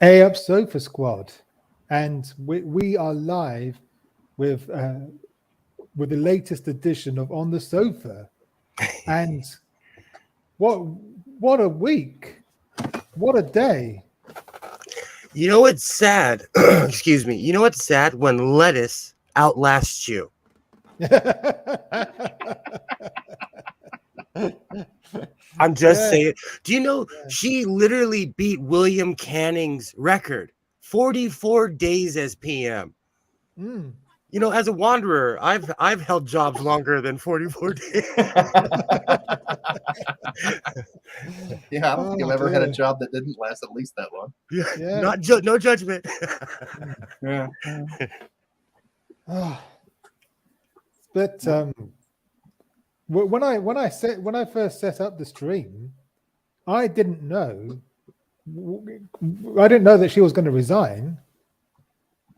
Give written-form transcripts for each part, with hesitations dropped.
A Up Sofa Squad, and we are live with the latest edition of On the Sofa. And what a week! What a day! You know what's sad? Excuse me. You know what's sad? When lettuce outlasts you. I'm just saying. Do you know she literally beat William Canning's record, 44 days as PM. Mm. You know, as a wanderer, I've held jobs longer than 44 days. Yeah, I don't think I've ever had a job that didn't last at least that long. Yeah. No judgment. Yeah. But when I first set up the stream, I didn't know that she was going to resign.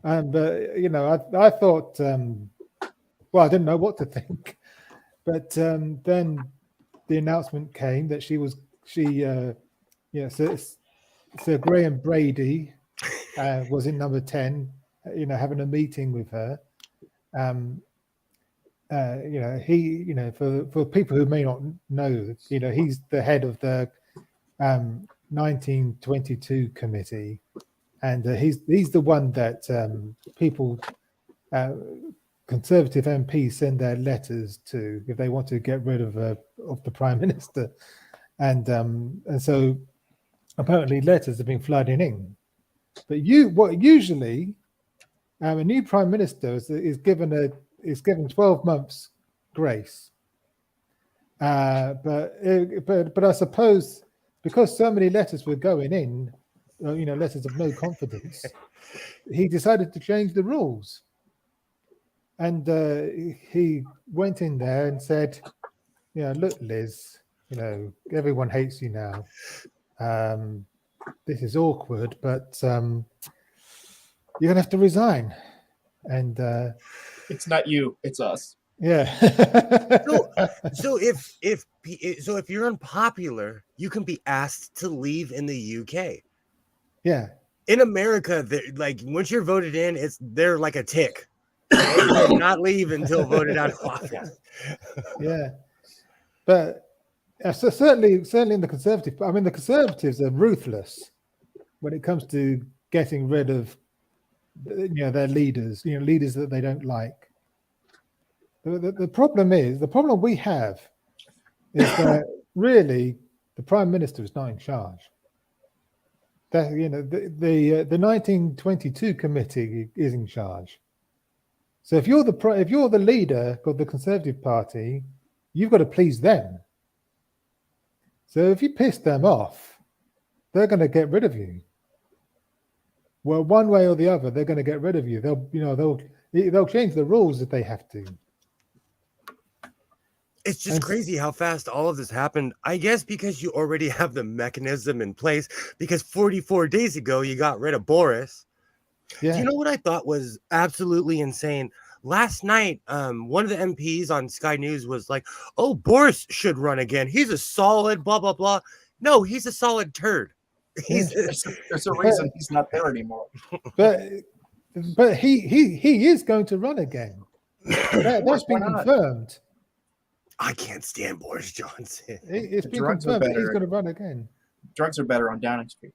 But you know, I thought, well, I didn't know what to think. But then the announcement came that Sir Graham Brady was in number 10, you know, having a meeting with her. You know, for people who may not know, you know, he's the head of the 1922 committee, and he's the one that people, Conservative MPs, send their letters to if they want to get rid of the Prime Minister, and so apparently letters have been flooding in. But usually a new Prime Minister is given 12 months grace. But I suppose because so many letters were going in, you know, letters of no confidence, he decided to change the rules. And he went in there and said, you know, look, Liz, you know, everyone hates you now. This is awkward, but you're going to have to resign. And it's not you, it's us. Yeah. so if you're unpopular, you can be asked to leave in the UK. Yeah. In America, like once you're voted in, they're like a tick. They will not leave until voted out of office. Yeah, but so certainly in the Conservative, I mean, the Conservatives are ruthless when it comes to getting rid of, you know, their leaders, you know, leaders that they don't like. The problem we have is that really the Prime Minister is not in charge. That, you know, the 1922 committee is in charge. So if you're the leader of the Conservative Party, you've got to please them. So if you piss them off, they're going to get rid of you. Well, one way or the other, they're going to get rid of you. They'll change the rules if they have to. It's just crazy how fast all of this happened. I guess because you already have the mechanism in place. Because 44 days ago, you got rid of Boris. Yeah. Do you know what I thought was absolutely insane? Last night, one of the MPs on Sky News was like, oh, Boris should run again. He's a solid blah, blah, blah. No, he's a solid turd. There's a reason he's not there anymore. But he is going to run again. That's been confirmed. I can't stand Boris Johnson. It's been confirmed that he's going to run again. Drugs are better on Downing Street.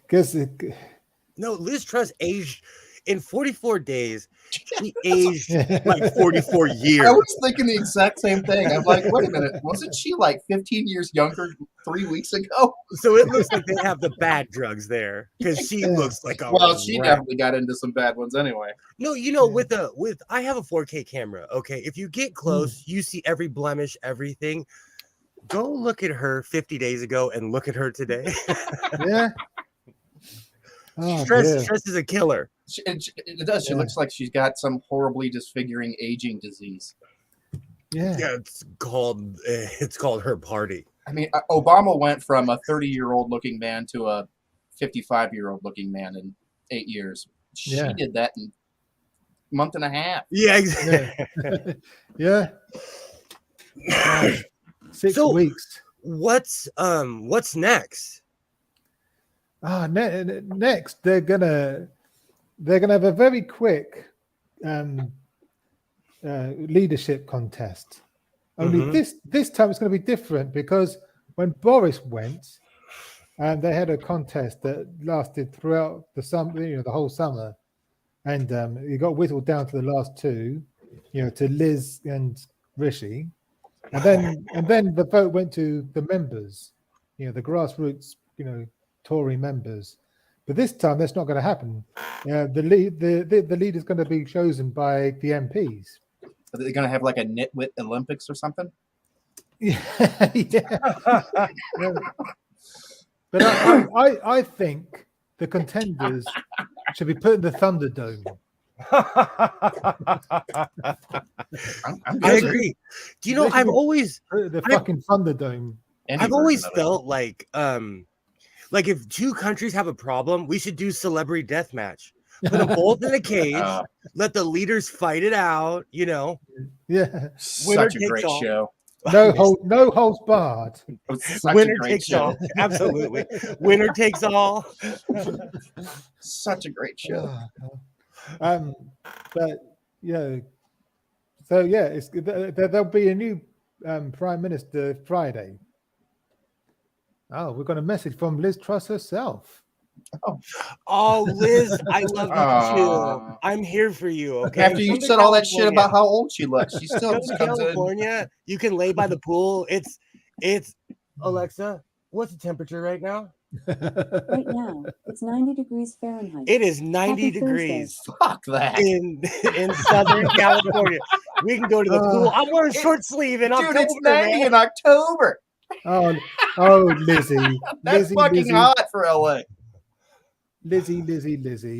Because no, Liz Truss aged in 44 days. She aged like 44 years. I was thinking the exact same thing. I'm like, wait a minute, wasn't she like 15 years younger 3 weeks ago? So it looks like they have the bad drugs there because she looks like a she definitely got into some bad ones anyway. No, you know, with I have a 4K camera. Okay, if you get close, you see every blemish, everything. Go look at her 50 days ago and look at her today. Yeah. Stress is a killer. It does. She looks like she's got some horribly disfiguring aging disease. Yeah. Yeah, it's called her party. I mean, Obama went from a 30-year-old looking man to a 55-year-old looking man in 8 years. She did that in a month and a half. Yeah, exactly. Yeah. 6 weeks. what's next? Next they're gonna have a very quick leadership contest. Only this time it's going to be different, because when Boris went, they had a contest that lasted throughout the summer, the whole summer, and it got whittled down to the last two, to Liz and Rishi, and then the vote went to the members, the grassroots, Tory members. But this time that's not going to happen. The lead is going to be chosen by the MPs. Are they going to have like a nitwit Olympics or something? Yeah. But I think the contenders should be put in the Thunderdome. I agree. Do you know, I've always the fucking Thunderdome. I've always felt like if two countries have a problem, we should do celebrity deathmatch. Put them both in a cage. Let the leaders fight it out. Yeah, such a great show. No holds barred. Winner takes all. Absolutely. Winner takes all. Such a great show. But so there'll be a new Prime Minister Friday. Oh, we've got a message from Liz Truss herself. Oh, Liz, I love you too. I'm here for you. Okay. After you said all that shit about how old she looks, she still comes to California. You can lay by the pool. It's Alexa. What's the temperature right now? Right now, it's 90 degrees Fahrenheit. It is 90 degrees. Fuck that. In Southern California. We can go to the pool. I'm wearing short sleeve in October. Dude, it's 90 in October. Oh, Lizzie. That's fucking hot for LA. Lizzie.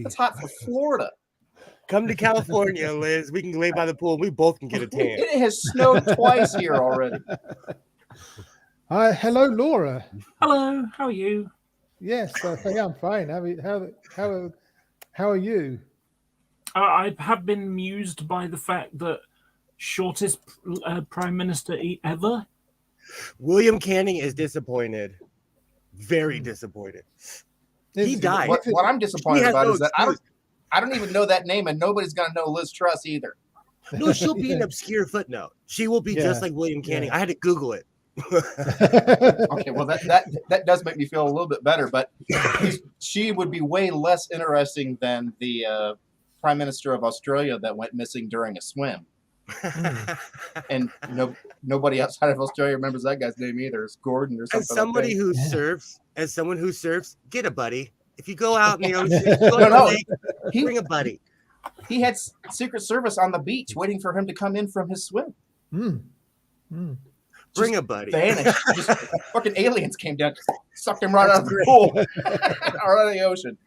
It's hot for Florida. Come to California, Liz. We can lay by the pool. We both can get a tan. It has snowed twice here already. Hello, Laura. Hello. How are you? Yes, I'm fine. How are you? I have been amused by the fact that shortest prime minister ever. William Canning is disappointed. Very disappointed. He died. What I'm disappointed about is that I don't even know that name, and nobody's gonna know Liz Truss either. No, she'll be an obscure footnote. She will be just like William Canning. I had to Google it. Okay, well that does make me feel a little bit better, but she would be way less interesting than the Prime Minister of Australia that went missing during a swim. And nobody outside of Australia remembers that guy's name either. It's Gordon or something. As someone who surfs, get a buddy. If you go out in the ocean, bring a buddy. He had Secret Service on the beach waiting for him to come in from his swim. Bring a buddy. Vanished. Just fucking aliens came down, sucked him right out of the pool or out of the ocean.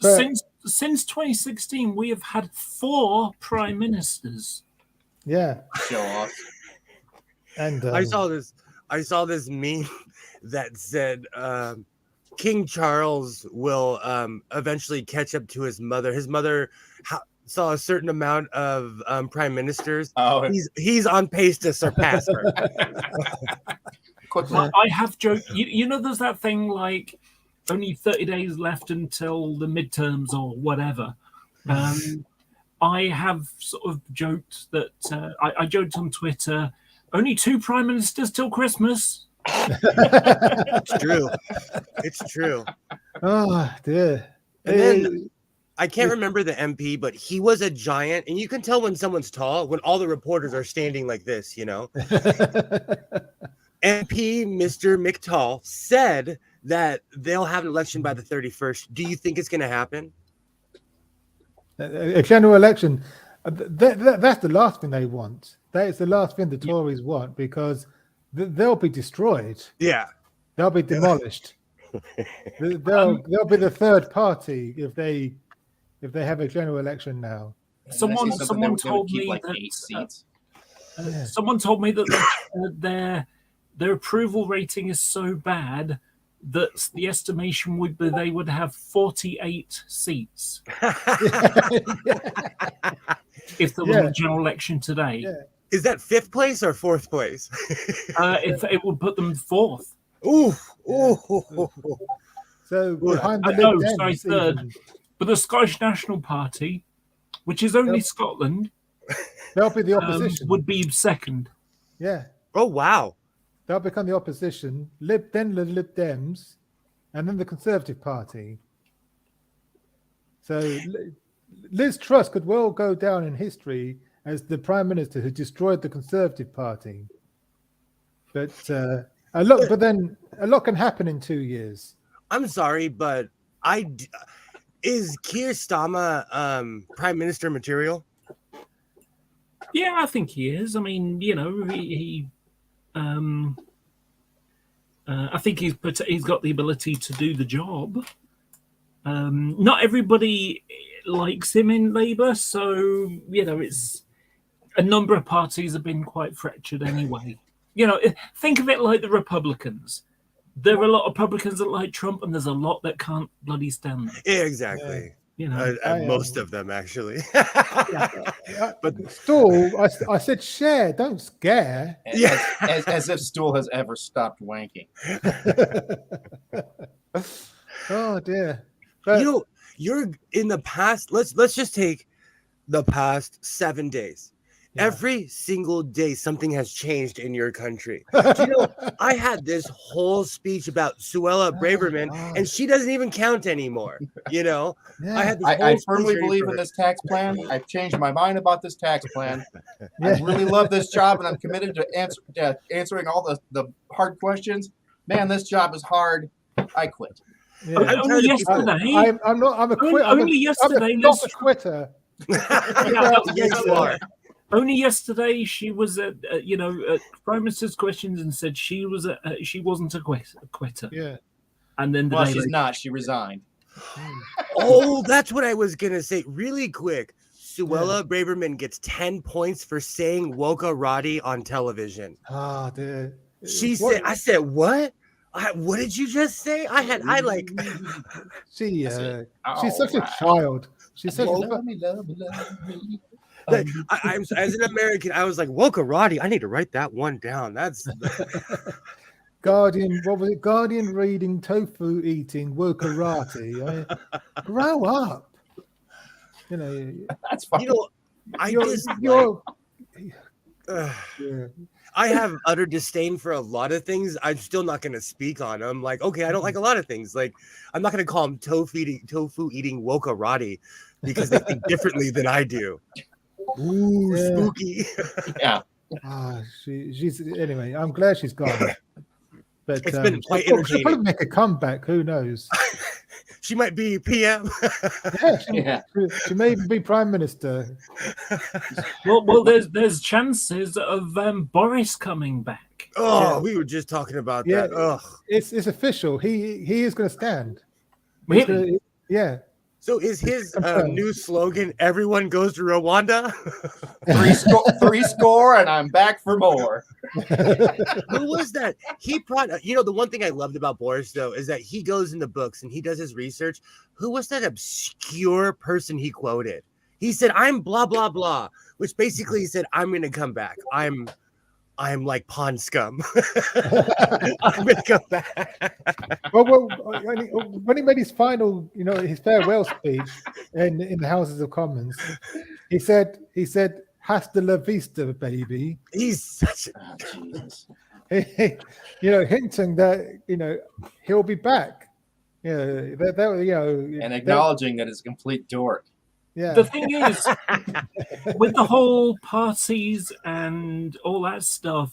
Since 2016, we have had 4 prime ministers. Yeah. Show off. And I saw this meme that said King Charles will eventually catch up to his mother. His mother saw a certain amount of prime ministers. Oh, he's on pace to surpass her. I have joked. You know, there's that thing like only 30 days left until the midterms or whatever. I have sort of joked that I joked on Twitter, only 2 prime ministers till Christmas. It's true. It's true. Oh, dear. And then I can't remember the MP, but he was a giant. And you can tell when someone's tall when all the reporters are standing like this, you know. MP Mr. McTall said that they'll have an election by the 31st. Do you think it's going to happen? A general election, that's the last thing they want. That is the last thing the Tories want, because they'll be destroyed. Yeah. They'll be demolished. they'll be the third party if they have a general election now. Someone told me like that 8 seats. Someone told me that their approval rating is so bad that the estimation would be they would have 48 seats if there was a general election today. Yeah. Is that 5th place or 4th place? If it would put them 4th. Ooh. So behind the no, Lib sorry, Dems, third. even, But the Scottish National Party, which is only Scotland, they'll be the opposition. would be second. Yeah, Oh wow. they'll become the opposition. Then the Lib Dems, and then the Conservative Party. So Liz Truss could well go down in history as the Prime Minister who destroyed the Conservative Party. But a lot can happen in 2 years. I'm sorry, but is Keir Starmer Prime Minister material? Yeah, I think he is. I mean, I think he's got the ability to do the job. Not everybody likes him in Labour, so it's a number of parties have been quite fractured anyway. Think of it like the Republicans. There are a lot of Republicans that like Trump, and there's a lot that can't bloody stand them. Yeah, exactly. Most of them actually. But Stool, I said share, don't scare. As if Stool has ever stopped wanking. Oh dear. But, you're in the past. Let's just take the past 7 days. Yeah. Every single day, something has changed in your country. I had this whole speech about Suella Braverman, and she doesn't even count anymore. Yeah. I firmly believe in this tax plan. I've changed my mind about this tax plan. I really love this job, and I'm committed to answering all the hard questions. Man, this job is hard. I quit. Yeah. Only yesterday. I'm a quitter. Only yesterday. I'm not a quitter. Yes, you are. Only yesterday, she was at Prime Minister's questions and said she wasn't a quitter. Yeah, and then she's not. She resigned. Oh, that's what I was gonna say. Really quick, Suella Braverman gets 10 points for saying "wokarati" on television. Oh, dude. She said, "I said what? What did you just say?" She's such a child. She's such love me. I'm as an American, I was like, wokarati. I need to write that one down. That's Guardian. What was it? Guardian reading, tofu eating, wokarati. Grow up. That's fine. I have utter disdain for a lot of things. I'm still not going to speak on them. Like, okay, I don't like a lot of things. Like, I'm not going to call them tofu eating wokarati because they think differently than I do. Ooh, spooky. Yeah. She's anyway. I'm glad she's gone. But it's been quite she'll entertaining. probably make a comeback. Who knows? She might be PM. She may even be Prime Minister. Well, there's chances of Boris coming back. Oh, we were just talking about that. Ugh. It's official. He is going to stand. Really? Yeah. So is his new slogan, everyone goes to Rwanda? Three score, and I'm back for more. Who was that? He brought, the one thing I loved about Boris, though, is that he goes in the books and he does his research. Who was that obscure person he quoted? He said, I'm blah, blah, blah, which basically he said, I'm going to come back. I'm like pond scum. I'm going to come back. Well, when he made his final, his farewell speech in the Houses of Commons, he said, "Hasta la vista, baby." He's such Jesus. Hinting that he'll be back. And acknowledging that it's a complete dork. Yeah. The thing is, with the whole parties and all that stuff,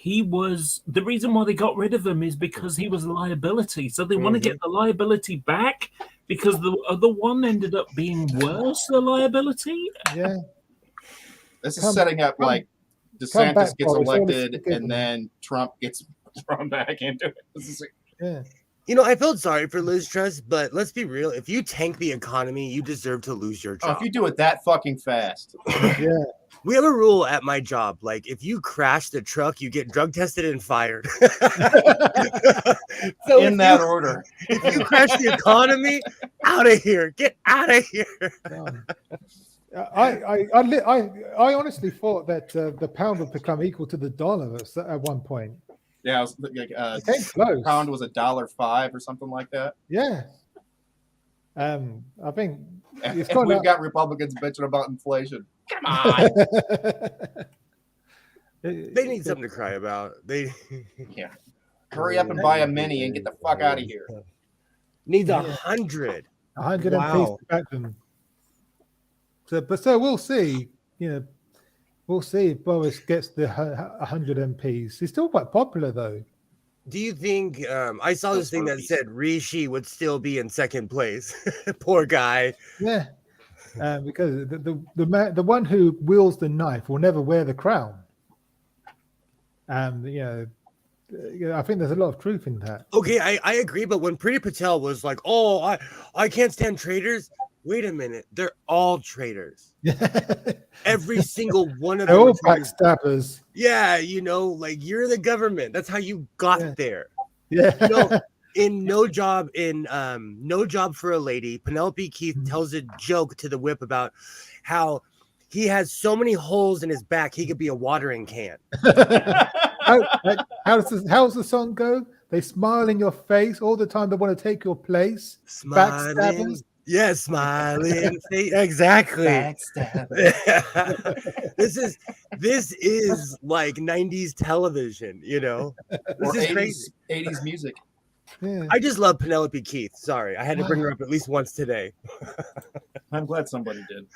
the reason why they got rid of him is because he was a liability. So they want to get the liability back because the other one ended up being worse, the liability. Yeah. This is setting up like DeSantis gets elected and then Trump gets thrown back into it. Yeah. I felt sorry for Liz Truss, but let's be real. If you tank the economy, you deserve to lose your job. Oh, if you do it that fucking fast. Yeah. We have a rule at my job. Like, if you crash the truck, you get drug tested and fired. So in that order. If you crash the economy, out of here. Get out of here. I honestly thought that the pound would become equal to the dollar at one point. Yeah, it was like It came close. pound was $1.05 or something like that. Yeah. I think it's And we've got Republicans bitching about inflation. Come on. They need something to cry about. Yeah. Hurry up and buy a mini and get the fuck out of here. Needs 100. 100 Wow. MPs to back them. So we'll see. We'll see if Boris gets the 100 MPs. He's still quite popular, though. Do you think I saw this thing that said Rishi would still be in second place? Poor guy. Yeah, because the one who wields the knife will never wear the crown. And I think there's a lot of truth in that. Okay, I agree. But when Priti Patel was like, "Oh, I can't stand traitors," wait a minute, they're all traitors. Every single one of them. They're all backstabbers. Yeah, like you're the government. That's how you got there. Yeah. In No Job for a Lady, Penelope Keith tells a joke to the whip about how he has so many holes in his back he could be a watering can. How does the song go? They smile in your face all the time. They want to take your place. Smiling. Backstabbers. Yeah, smiling. Exactly. This is like 90s television, This or is 80s, crazy. 80s music. Yeah. I just love Penelope Keith. Sorry, I had to bring her up at least once today. I'm glad somebody did.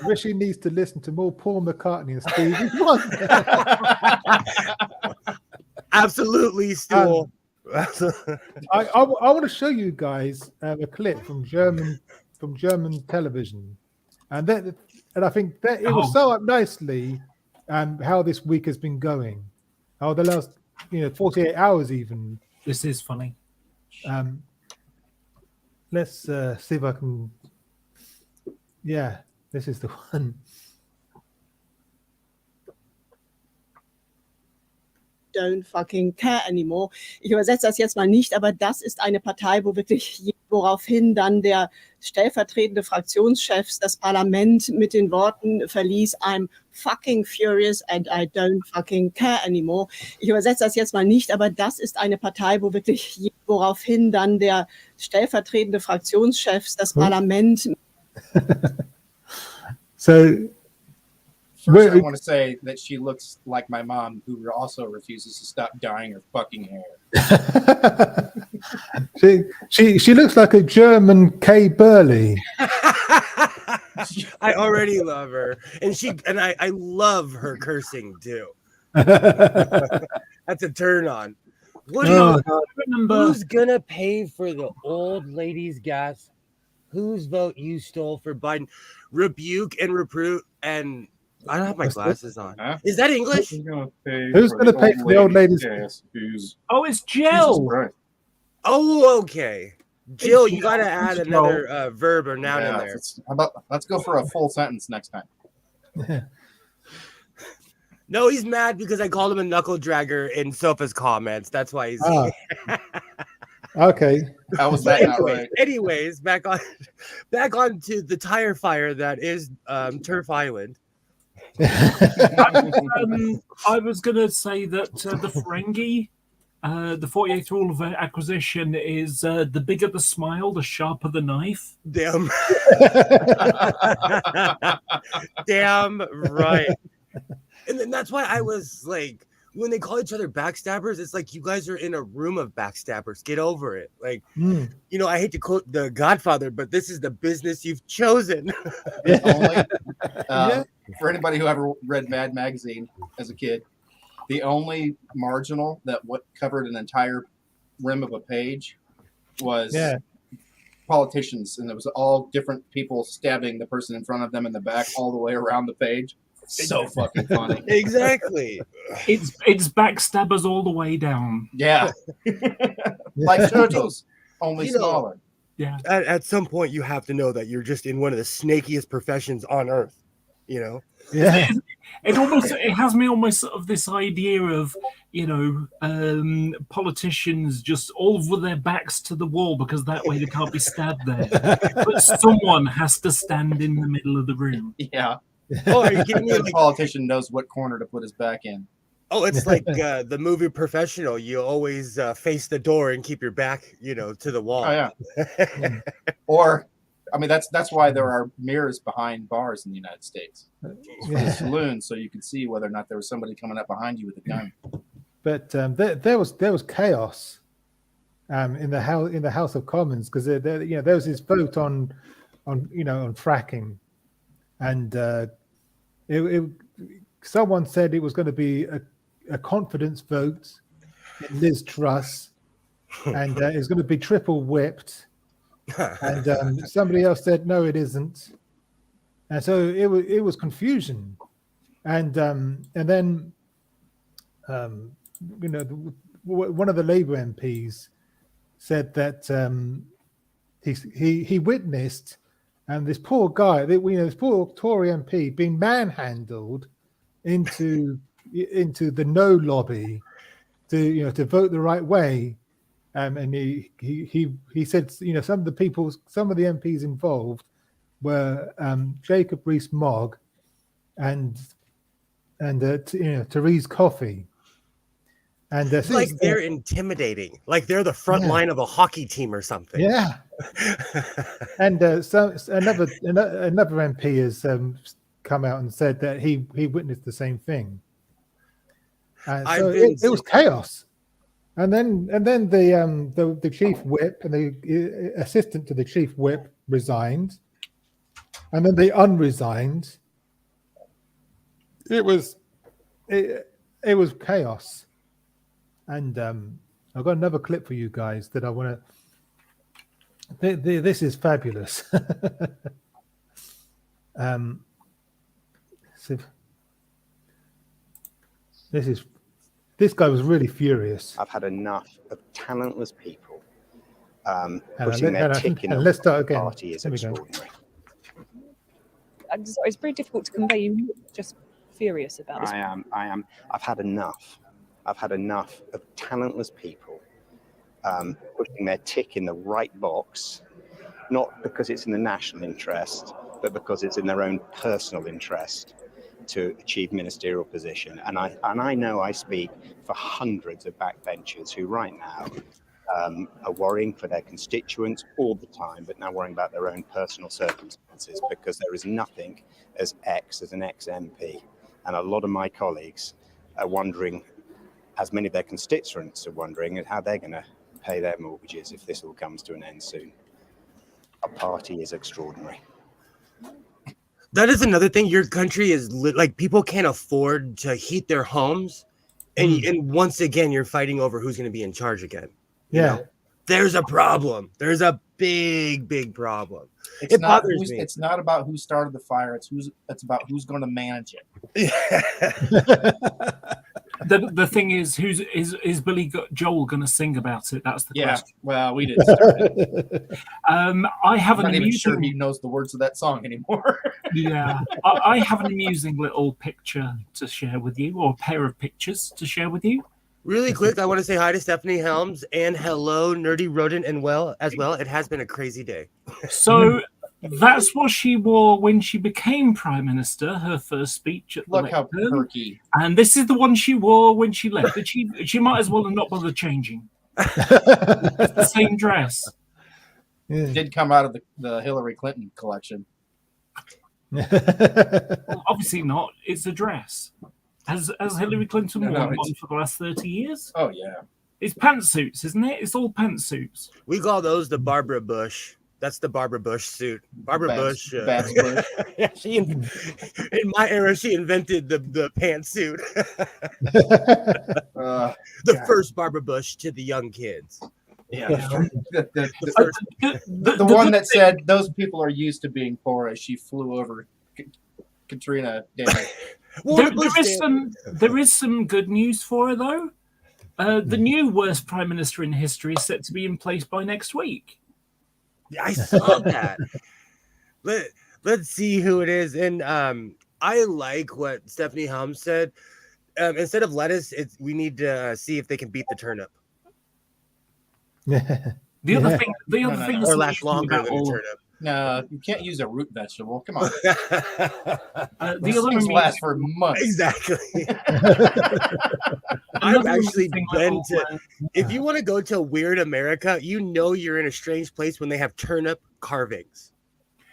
Rishi needs to listen to more Paul McCartney and Stevie Wonder. Absolutely, Stool. I want to show you guys a clip from German television, and I think that it will sum up nicely how this week has been going. The last 48 hours even. This is funny. Let's see if I can. Yeah, this is the one. Don't fucking care anymore. Ich übersetze das jetzt mal nicht, aber das ist eine Partei, woraufhin dann der stellvertretende Fraktionschef das Parlament mit den Worten verließ, I'm fucking furious and I don't fucking care anymore. Ich übersetze das jetzt mal nicht, aber das ist eine Partei, woraufhin dann der stellvertretende Fraktionschef das Parlament. So. First, I want to say that she looks like my mom, who also refuses to stop dyeing her fucking hair. she looks like a German Kay Burley. I already love her, and I love her cursing too. That's a turn on. Who's gonna pay for the old lady's gas? Whose vote you stole for Biden? Rebuke and reprove and. I don't have my glasses on. Huh? Is that English? Who's going to pay for the old lady's? Oh, it's Jill. Oh, okay. Jill, you got to add another verb or noun in there. Let's go for a full sentence next time. No, he's mad because I called him a knuckle dragger in Sofa's comments. That's why he's. Okay. How was that not right? Anyways, back on to the tire fire that is Turf Island. I was going to say that the Ferengi, the 48th rule of acquisition is the bigger the smile, the sharper the knife. Damn. Damn right. And then that's why I was like, when they call each other backstabbers, it's like you guys are in a room of backstabbers. Get over it. Like, I hate to quote The Godfather, but this is the business you've chosen. For anybody who ever read Mad Magazine as a kid, the only marginal that covered an entire rim of a page was politicians, and it was all different people stabbing the person in front of them in the back all the way around the page. So fucking funny. Exactly. It's backstabbers all the way down. Yeah. Like turtles, only smaller. Yeah. At some point, you have to know that you're just in one of the snakiest professions on earth. Yeah. It has me almost sort of this idea of politicians just all with their backs to the wall because that way they can't be stabbed there. But someone has to stand in the middle of the room. Yeah. Oh, are you kidding me? The politician knows what corner to put his back in. Oh, it's like the movie Professional. You always face the door and keep your back, to the wall. Oh yeah. Or, I mean, that's why there are mirrors behind bars in the United States. The saloon, so you can see whether or not there was somebody coming up behind you with a gun. But there was chaos in the House of Commons, because there was this vote on fracking, and someone said it was going to be a confidence vote in Liz Truss, and it was going to be triple whipped, and somebody else said no, it isn't, and so it was confusion, and then one of the Labour MPs said that he witnessed this poor guy, this poor Tory MP being manhandled into the no lobby to vote the right way, and he said some of the MPs involved were Jacob Rees-Mogg and Therese Coffey. And like they're intimidating, like they're the front line of a hockey team or something. Yeah. And another MP has come out and said that he witnessed the same thing. So it was chaos. And then the chief whip and the assistant to the chief whip resigned, and then they unresigned. It was chaos. And I've got another clip for you guys that I want to. This is fabulous. This guy was really furious. I've had enough of talentless people pushing their tick in the party is extraordinary. I'm sorry, it's very difficult to convey. You just furious about this. I am. I've had enough. I've had enough of talentless people pushing their tick in the right box, not because it's in the national interest, but because it's in their own personal interest to achieve ministerial position. And I know I speak for hundreds of backbenchers who right now are worrying for their constituents all the time, but now worrying about their own personal circumstances, because there is nothing as an ex-MP. And a lot of my colleagues are wondering, as many of their constituents are wondering, how they're going to pay their mortgages if this all comes to an end soon. Our party is extraordinary. That is another thing. Your country is like, people can't afford to heat their homes, and once again you're fighting over who's going to be in charge again. There's a problem. There's a big problem. It bothers me. It's not about who started the fire. It's about who's going to manage it. The thing is, is Billy Joel going to sing about it? That's the question. Well, we didn't start it. I have I'm not even sure he knows the words of that song anymore. Yeah, I have an amusing little picture to share with you, or a pair of pictures to share with you. Really quick, I want to say hi to Stephanie Helms and hello, Nerdy Rodent, and as well. It has been a crazy day. So that's what she wore when she became Prime Minister, her first speech at the Look how perky. And this is the one she wore when she left. But she might as well have not bothered changing. It's the same dress. It did come out of the Hillary Clinton collection. Well, obviously not. It's a dress. Has Hillary Clinton worn one for the last 30 years? Oh, yeah. It's pantsuits, isn't it? It's all pantsuits. We call those the Barbara Bush. That's the Barbara Bush suit. Barbara Bush. Bush. Yeah, in my era, she invented the pantsuit. The first Barbara Bush to the young kids. Yeah. The one that said those people are used to being poor as she flew over Katrina damage. There is some good news for her, though. The new worst prime minister in history is set to be in place by next week. Yeah, I saw that. Let's see who it is. And I like what Stephanie Helms said. Instead of lettuce, we need to see if they can beat the turnip. The other thing or last longer than a turnip. No, you can't use a root vegetable. Come on. The Those other things amusing- last for months. Exactly. I've Another actually thing been little, to. If you want to go to weird America, you know you're in a strange place when they have turnip carvings.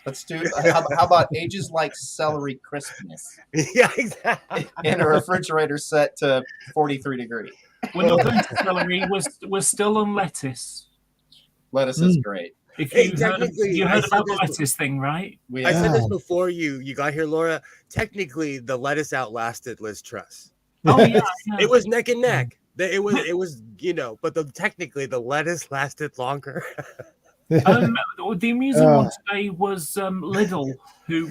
Let's do. How about ages like celery crispness Yeah, exactly. in a refrigerator set to 43 degrees? We're not going to celery. We're still on lettuce. Lettuce is great. If Hey, you heard, technically, you I heard said about the this- lettuce thing, right? I said this before you got here, Laura. Technically, the lettuce outlasted Liz Truss. Oh yeah, It was neck and neck. It was but technically the lettuce lasted longer. The amusing one today was Lidl, who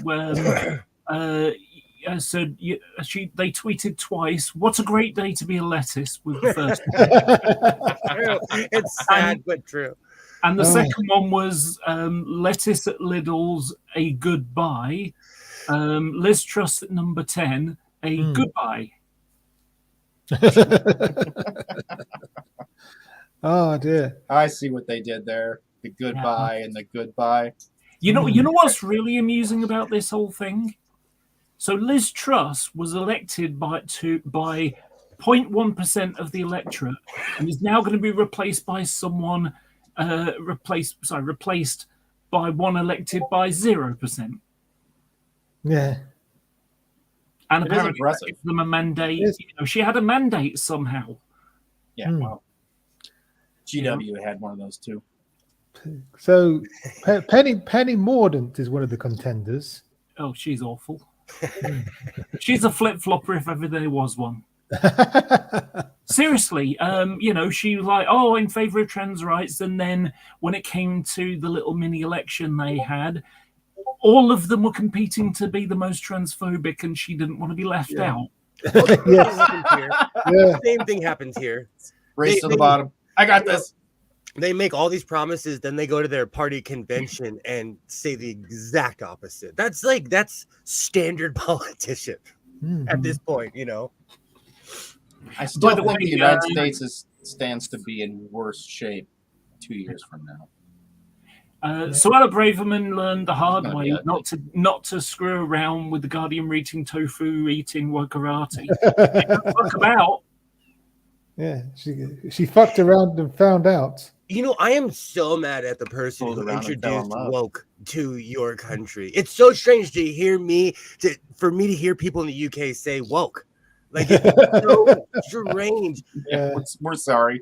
said they tweeted twice. What a great day to be a lettuce with the first one. It's sad but true. And the second one was lettuce at Lidl's a goodbye. Liz Truss at number 10, a goodbye. Oh dear. I see what they did there. The goodbye and the goodbye. You know what's really amusing about this whole thing? So Liz Truss was elected by 0.1% of the electorate, and is now going to be replaced by someone replaced by one elected by 0%. Yeah. And It is apparently that impressive. gives them a mandate. She had a mandate somehow. Yeah, well, GW had one of those too. So Penny Mordaunt is one of the contenders. Oh, she's awful. She's a flip-flopper if ever there was one. Seriously, she was like, oh, in favor of trans rights, and then when it came to the little mini election they had, all of them were competing to be the most transphobic, and she didn't want to be left out. Same thing happens here. Race to the bottom. I got this. They make all these promises, then they go to their party convention and say the exact opposite. That's standard politician at this point, I still By the think way, the United States stands to be in worse shape 2 years from now. Suella Braverman learned the hard Gonna way be ugly. not to screw around with the Guardian reading tofu eating Wokarati. Fuck about. Yeah, she fucked around and found out. I am so mad at the person Pulled who around and fell in introduced love. woke to your country. It's so strange for me to hear people in the UK say woke. Like, it's so strange. Yeah, we're sorry.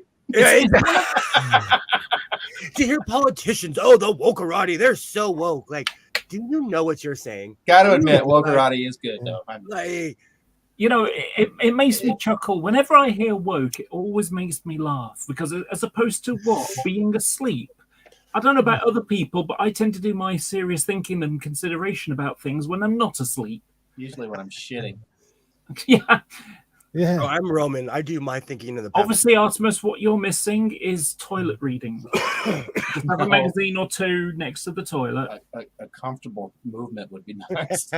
To hear politicians, the wokerati, they're so woke. Like, do you know what you're saying? Got to admit, wokerati is good though. Like, it makes me chuckle. Whenever I hear woke, it always makes me laugh because as opposed to being asleep. I don't know about other people, but I tend to do my serious thinking and consideration about things when I'm not asleep. Usually when I'm shitting. Yeah. Yeah. Oh, I'm Roman. I do my thinking in the bathroom. Obviously, Artemis, what you're missing is toilet reading. Just have a magazine or two next to the toilet. A comfortable movement would be nice.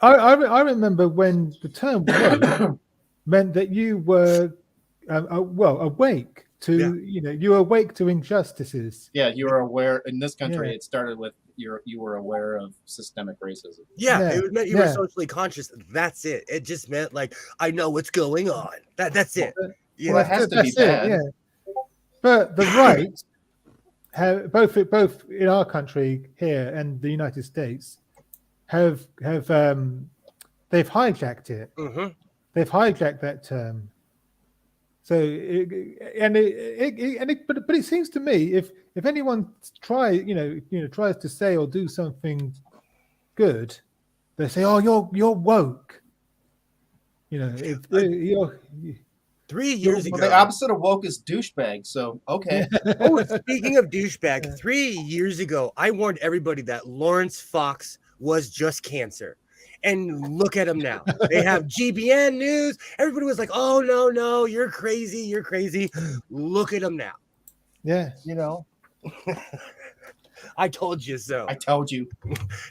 I remember when the term woke meant that you were awake to you were awake to injustices. Yeah, you were aware in this country. It started with you were aware of systemic racism. It meant you were socially conscious. That's it. It just meant like I know what's going on. That's it. Well, it has to be bad. Yeah. But the right have both in our country here and the United States have they've hijacked it. Mm-hmm. They've hijacked that term. So but it seems to me if anyone tries to say or do something good, they say, "Oh, you're woke." If you're 3 years ago. Well, the opposite of woke is douchebag. So okay. Speaking of douchebag, 3 years ago, I warned everybody that Lawrence Fox was just cancer. And look at them now. They have GBN news. Everybody was like, "Oh no, you're crazy, you're crazy." Look at them now. Yeah, I told you so. I told you.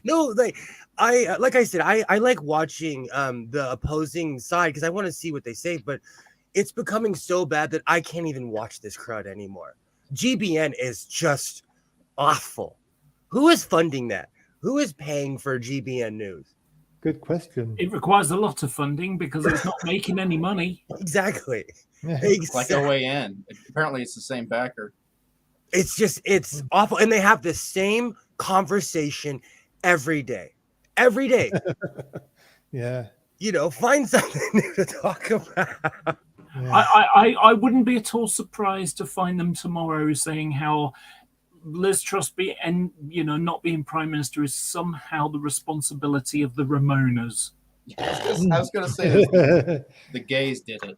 No, like I said, I like watching the opposing side because I want to see what they say, but it's becoming so bad that I can't even watch this crowd anymore. GBN is just awful. Who is funding that? Who is paying for GBN News? Good question. It requires a lot of funding because it's not making any money. Exactly. Yeah. Like OAN. Apparently, it's the same backer. It's awful. And they have the same conversation every day. Every day. Yeah. You know, find something new to talk about. Yeah. I wouldn't be at all surprised to find them tomorrow saying how Liz Truss not being prime minister is somehow the responsibility of the Ramonas. I was going to say that the gays did it.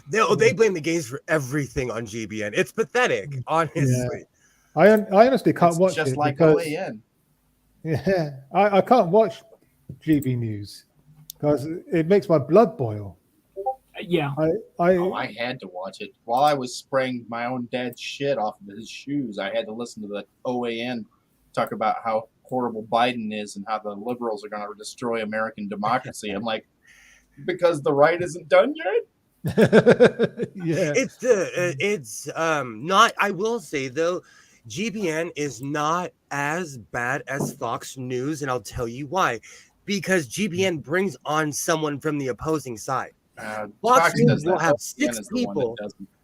They blame the gays for everything on GBN. It's pathetic, honestly. Yeah. I honestly can't watch just it like because OAN. Yeah, I can't watch GB News because it makes my blood boil. Yeah. I had to watch it while I was spraying my own dad's shit off of his shoes. I had to listen to the OAN talk about how horrible Biden is and how the liberals are going to destroy American democracy. I'm like, because the right isn't done yet. Yeah, it's not. I will say though, GBN is not as bad as Fox News, and I'll tell you why. Because GBN brings on someone from the opposing side. Fox News will have 6 people.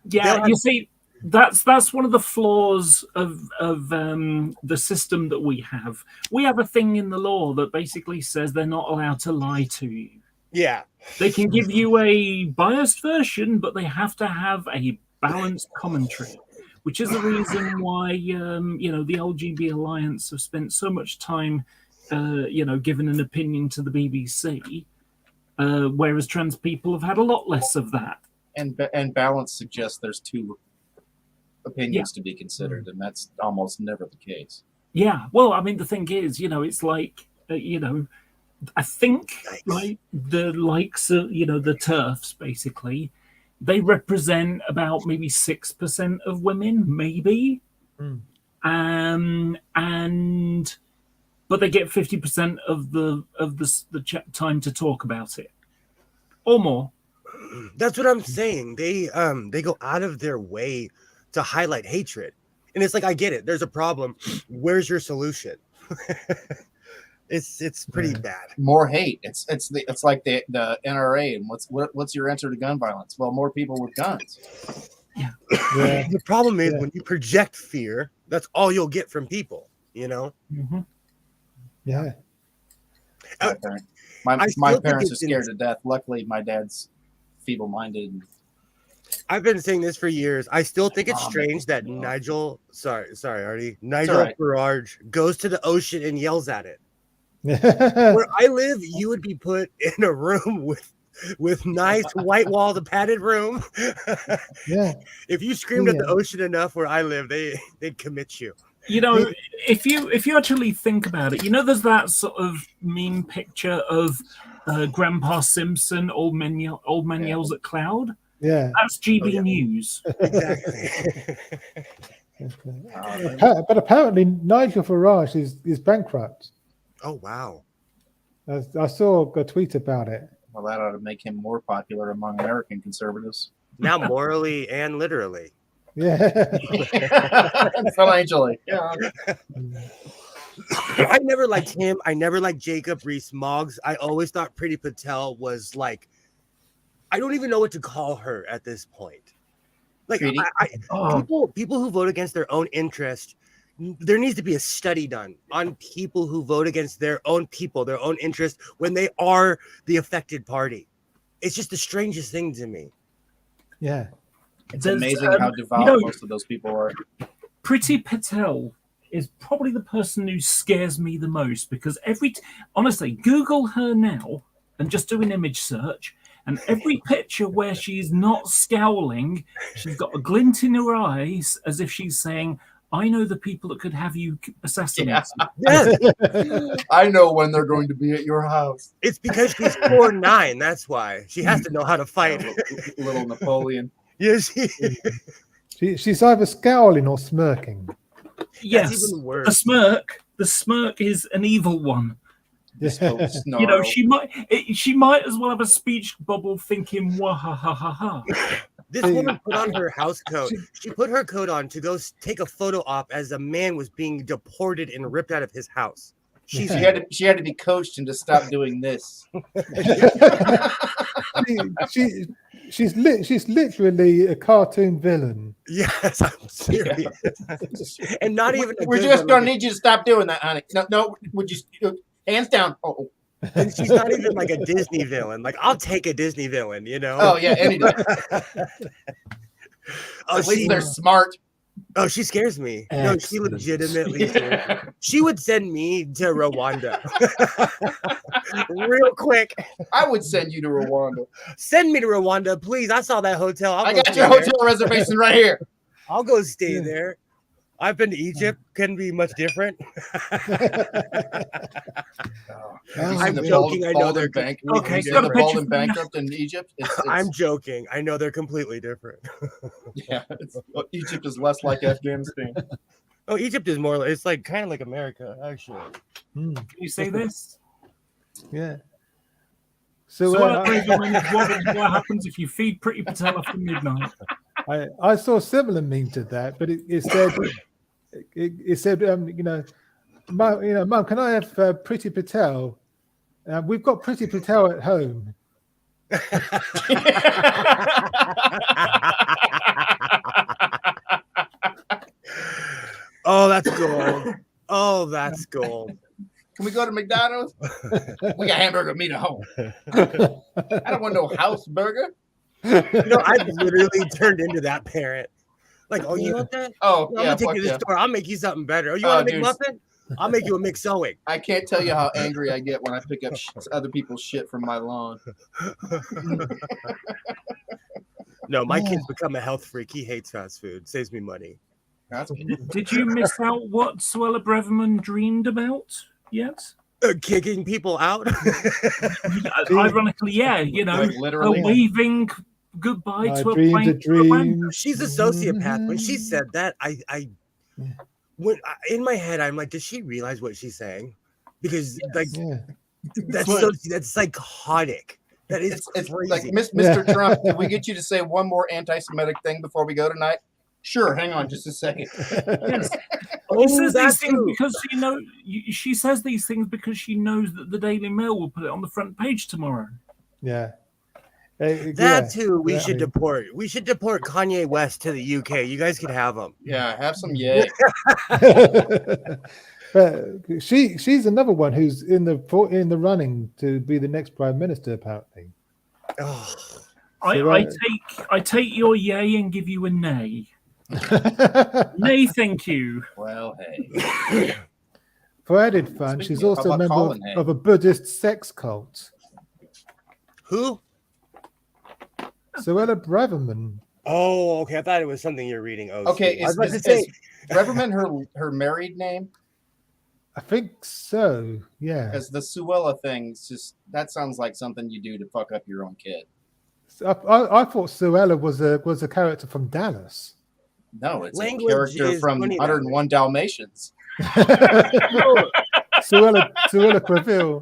Yeah, you see, that's one of the flaws of the system that we have. We have a thing in the law that basically says they're not allowed to lie to you. Yeah. They can give you a biased version, but they have to have a balanced commentary, which is the reason why the LGB Alliance have spent so much time giving an opinion to the BBC. Whereas trans people have had a lot less of that. And balance suggests there's 2 opinions to be considered, and that's almost never the case. Yeah, well, I mean, the thing is, it's like, I think like the likes of, the TERFs, basically, they represent about maybe 6% of women, maybe. But they get 50% of the time to talk about it, or more. That's what I'm saying. They go out of their way to highlight hatred, and it's like, I get it. There's a problem. Where's your solution? It's pretty bad. More hate. It's like the NRA. And what's your answer to gun violence? Well, more people with guns. Yeah. The problem is when you project fear, that's all you'll get from people. Mm-hmm. Yeah. My parents are scared to death. Luckily, my dad's feeble-minded. I've been saying this for years. I still think it's strange that Nigel Farage goes to the ocean and yells at it. Where I live, you would be put in a room with nice white walls, a padded room. Yeah. If you screamed at the ocean enough where I live, they'd commit you. If you actually think about it, there's that sort of meme picture of Grandpa Simpson, old man yells at cloud. Yeah, that's GB News. Exactly. But apparently Nigel Farage is bankrupt. Oh wow! I saw a tweet about it. Well, that ought to make him more popular among American conservatives. Now, morally and literally. Yeah. Financially. Yeah. I never liked him. I never liked Jacob Rees-Mogg. I always thought Priti Patel was like, I don't even know what to call her at this point. Like, people who vote against their own interest, there needs to be a study done on people who vote against their own people, their own interest, when they are the affected party. It's just the strangest thing to me. Yeah. It's amazing how devout most of those people are. Priti Patel is probably the person who scares me the most, because honestly, Google her now and just do an image search, and every picture where she's not scowling, she's got a glint in her eyes as if she's saying, I know the people that could have you assassinated. Yeah. I know when they're going to be at your house. It's because she's 4'9". That's why. She has to know how to fight. Little Napoleon. Yes. She's either scowling or smirking. Yes. That's even worse. The smirk is an evil one. Yeah. She might as well have a speech bubble thinking wah ha ha ha ha. This woman put on her house coat. She put her coat on to go take a photo op as a man was being deported and ripped out of his house. She had to be coached into stop doing this. She's literally a cartoon villain. Yes, I'm serious. And not even. We're just gonna need you to stop doing that, honey. No, would you hands down? Oh. And she's not even like a Disney villain. Like, I'll take a Disney villain, you know? Oh yeah, any day. At least they're smart. Oh, she scares me. Excellent. No, she legitimately scares me. She would send me to Rwanda. Real quick. I would send you to Rwanda. Send me to Rwanda, please. I saw that hotel. I got your hotel reservation right here. I'll go stay there. I've been to Egypt. Couldn't be much different. I'm joking. I know they're bankrupt in Egypt. I'm joking. I know they're completely different. Yeah, Egypt is less like Afghanistan. Oh, Egypt is more. It's like kind of like America, actually. Can you say this? Yeah. So what happens if you feed Pretty Patel after midnight? I saw a similar meme to that, but it said, Mum, can I have Pretty Patel? We've got Pretty Patel at home. Oh, that's gold. Oh, that's gold. Can we go to McDonald's? We got hamburger meat at home. I don't want no house burger. I've literally turned into that parent. Like, oh, you want that? Oh, I'm gonna take you to the store. I'll make you something better. Oh, you want a McMuffin? I'll make you a McSewing. I can't tell you how angry I get when I pick up other people's shit from my lawn. No, my kid's become a health freak. He hates fast food. Saves me money. Did you miss out what Suella Braverman dreamed about yet? Kicking people out? Ironically, yeah. Like literally. Waving goodbye to a plane. She's a sociopath. When she said that, in my head, I'm like, does she realize what she's saying? Because that's psychotic. That is it's crazy. Like Mr. Trump. Can we get you to say one more anti-Semitic thing before we go tonight? Sure, hang on just a second. Yes. She says these things because she says these things because she knows that the Daily Mail will put it on the front page tomorrow. Yeah. That too, we should deport. We should deport Kanye West to the UK. You guys could have him. Yeah, have some yay. But she's another one who's in the running to be the next prime minister, apparently. Oh. I take your yay and give you a nay. Nay, thank you. Well, hey. For added fun, she's also a member of a Buddhist sex cult. Who? Suella Braverman. Oh, okay. I thought it was something you're reading. Oh, okay. Is Braverman her married name? I think so. Yeah. Because the Suella thing, that sounds like something you do to fuck up your own kid. I thought Suella was a character from Dallas. No, it's a character from 101 Dalmatians. Suella Creville.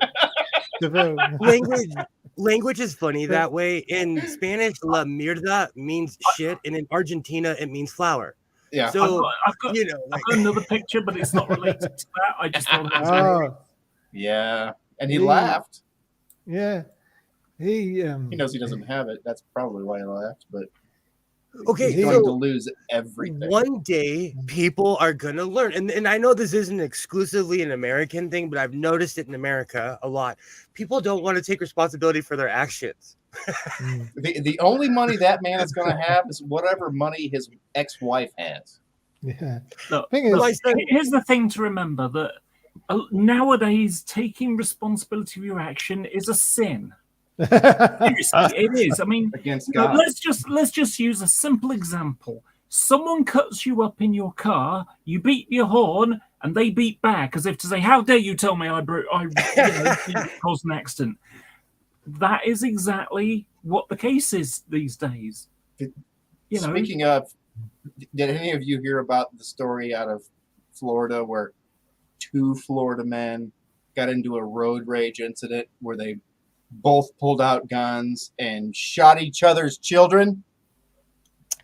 Language is funny that way. In Spanish, la mierda means shit, and in Argentina, it means flower. Yeah. So I've got another picture, but it's not related to that. I just thought it was yeah, and he laughed. Yeah. He knows he doesn't have it. That's probably why he laughed. But okay, he's going to lose everything. One day, people are going to learn, and I know this isn't exclusively an American thing, but I've noticed it in America a lot. People don't want to take responsibility for their actions. The only money that man is going to have is whatever money his ex-wife has. Yeah. Look, here's the thing to remember: that nowadays, taking responsibility for your action is a sin. Seriously, it is. I mean, against God. Let's just use a simple example. Someone cuts you up in your car, you beat your horn, and they beat back as if to say, "How dare you tell me I caused an accident?" That is exactly what the case is these days. Speaking of, did any of you hear about the story out of Florida where 2 Florida men got into a road rage incident where they both pulled out guns and shot each other's children?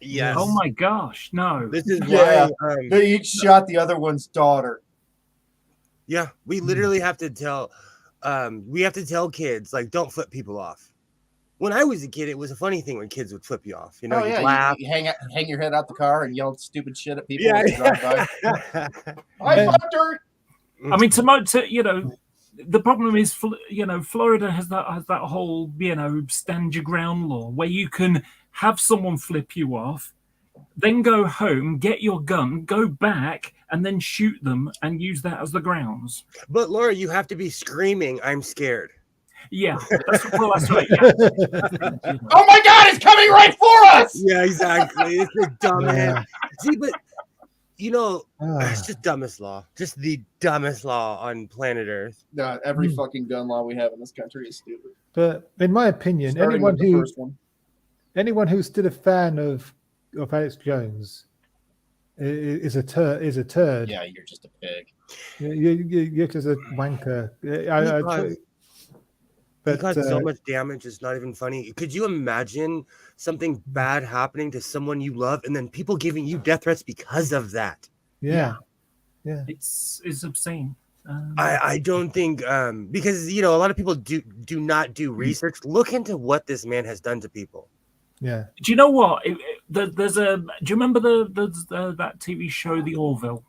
Yes. Oh my gosh, no. This is Yeah. why. They each shot the other one's daughter. Yeah, we literally have to tell. We have to tell kids like, don't flip people off. When I was a kid, it was a funny thing when kids would flip you off. You know, you'd laugh. You hang your head out the car and yell stupid shit at people Yeah, as they drive by. I fucked her. I mean, to the problem is, Florida has that whole, stand your ground law where you can have someone flip you off, then go home, get your gun, go back, and then shoot them and use that as the grounds. But Laura, you have to be screaming, "I'm scared." Yeah, that's right. Yeah. Oh my God, it's coming right for us! Yeah, exactly. It's the dumbest. See, but it's just dumbest law. Just the dumbest law on planet Earth. No, every fucking gun law we have in this country is stupid. But in my opinion, Starting with the first one. anyone who's still a fan of Alex Jones is a turd. Yeah, you're just a pig. You're just a wanker. He caused so much damage. It's not even funny. Could you imagine something bad happening to someone you love, and then people giving you death threats because of that? Yeah. It's obscene. I don't think because a lot of people do not do research. Look into what this man has done to people. Yeah. Do you know what? Do you remember that TV show, The Orville?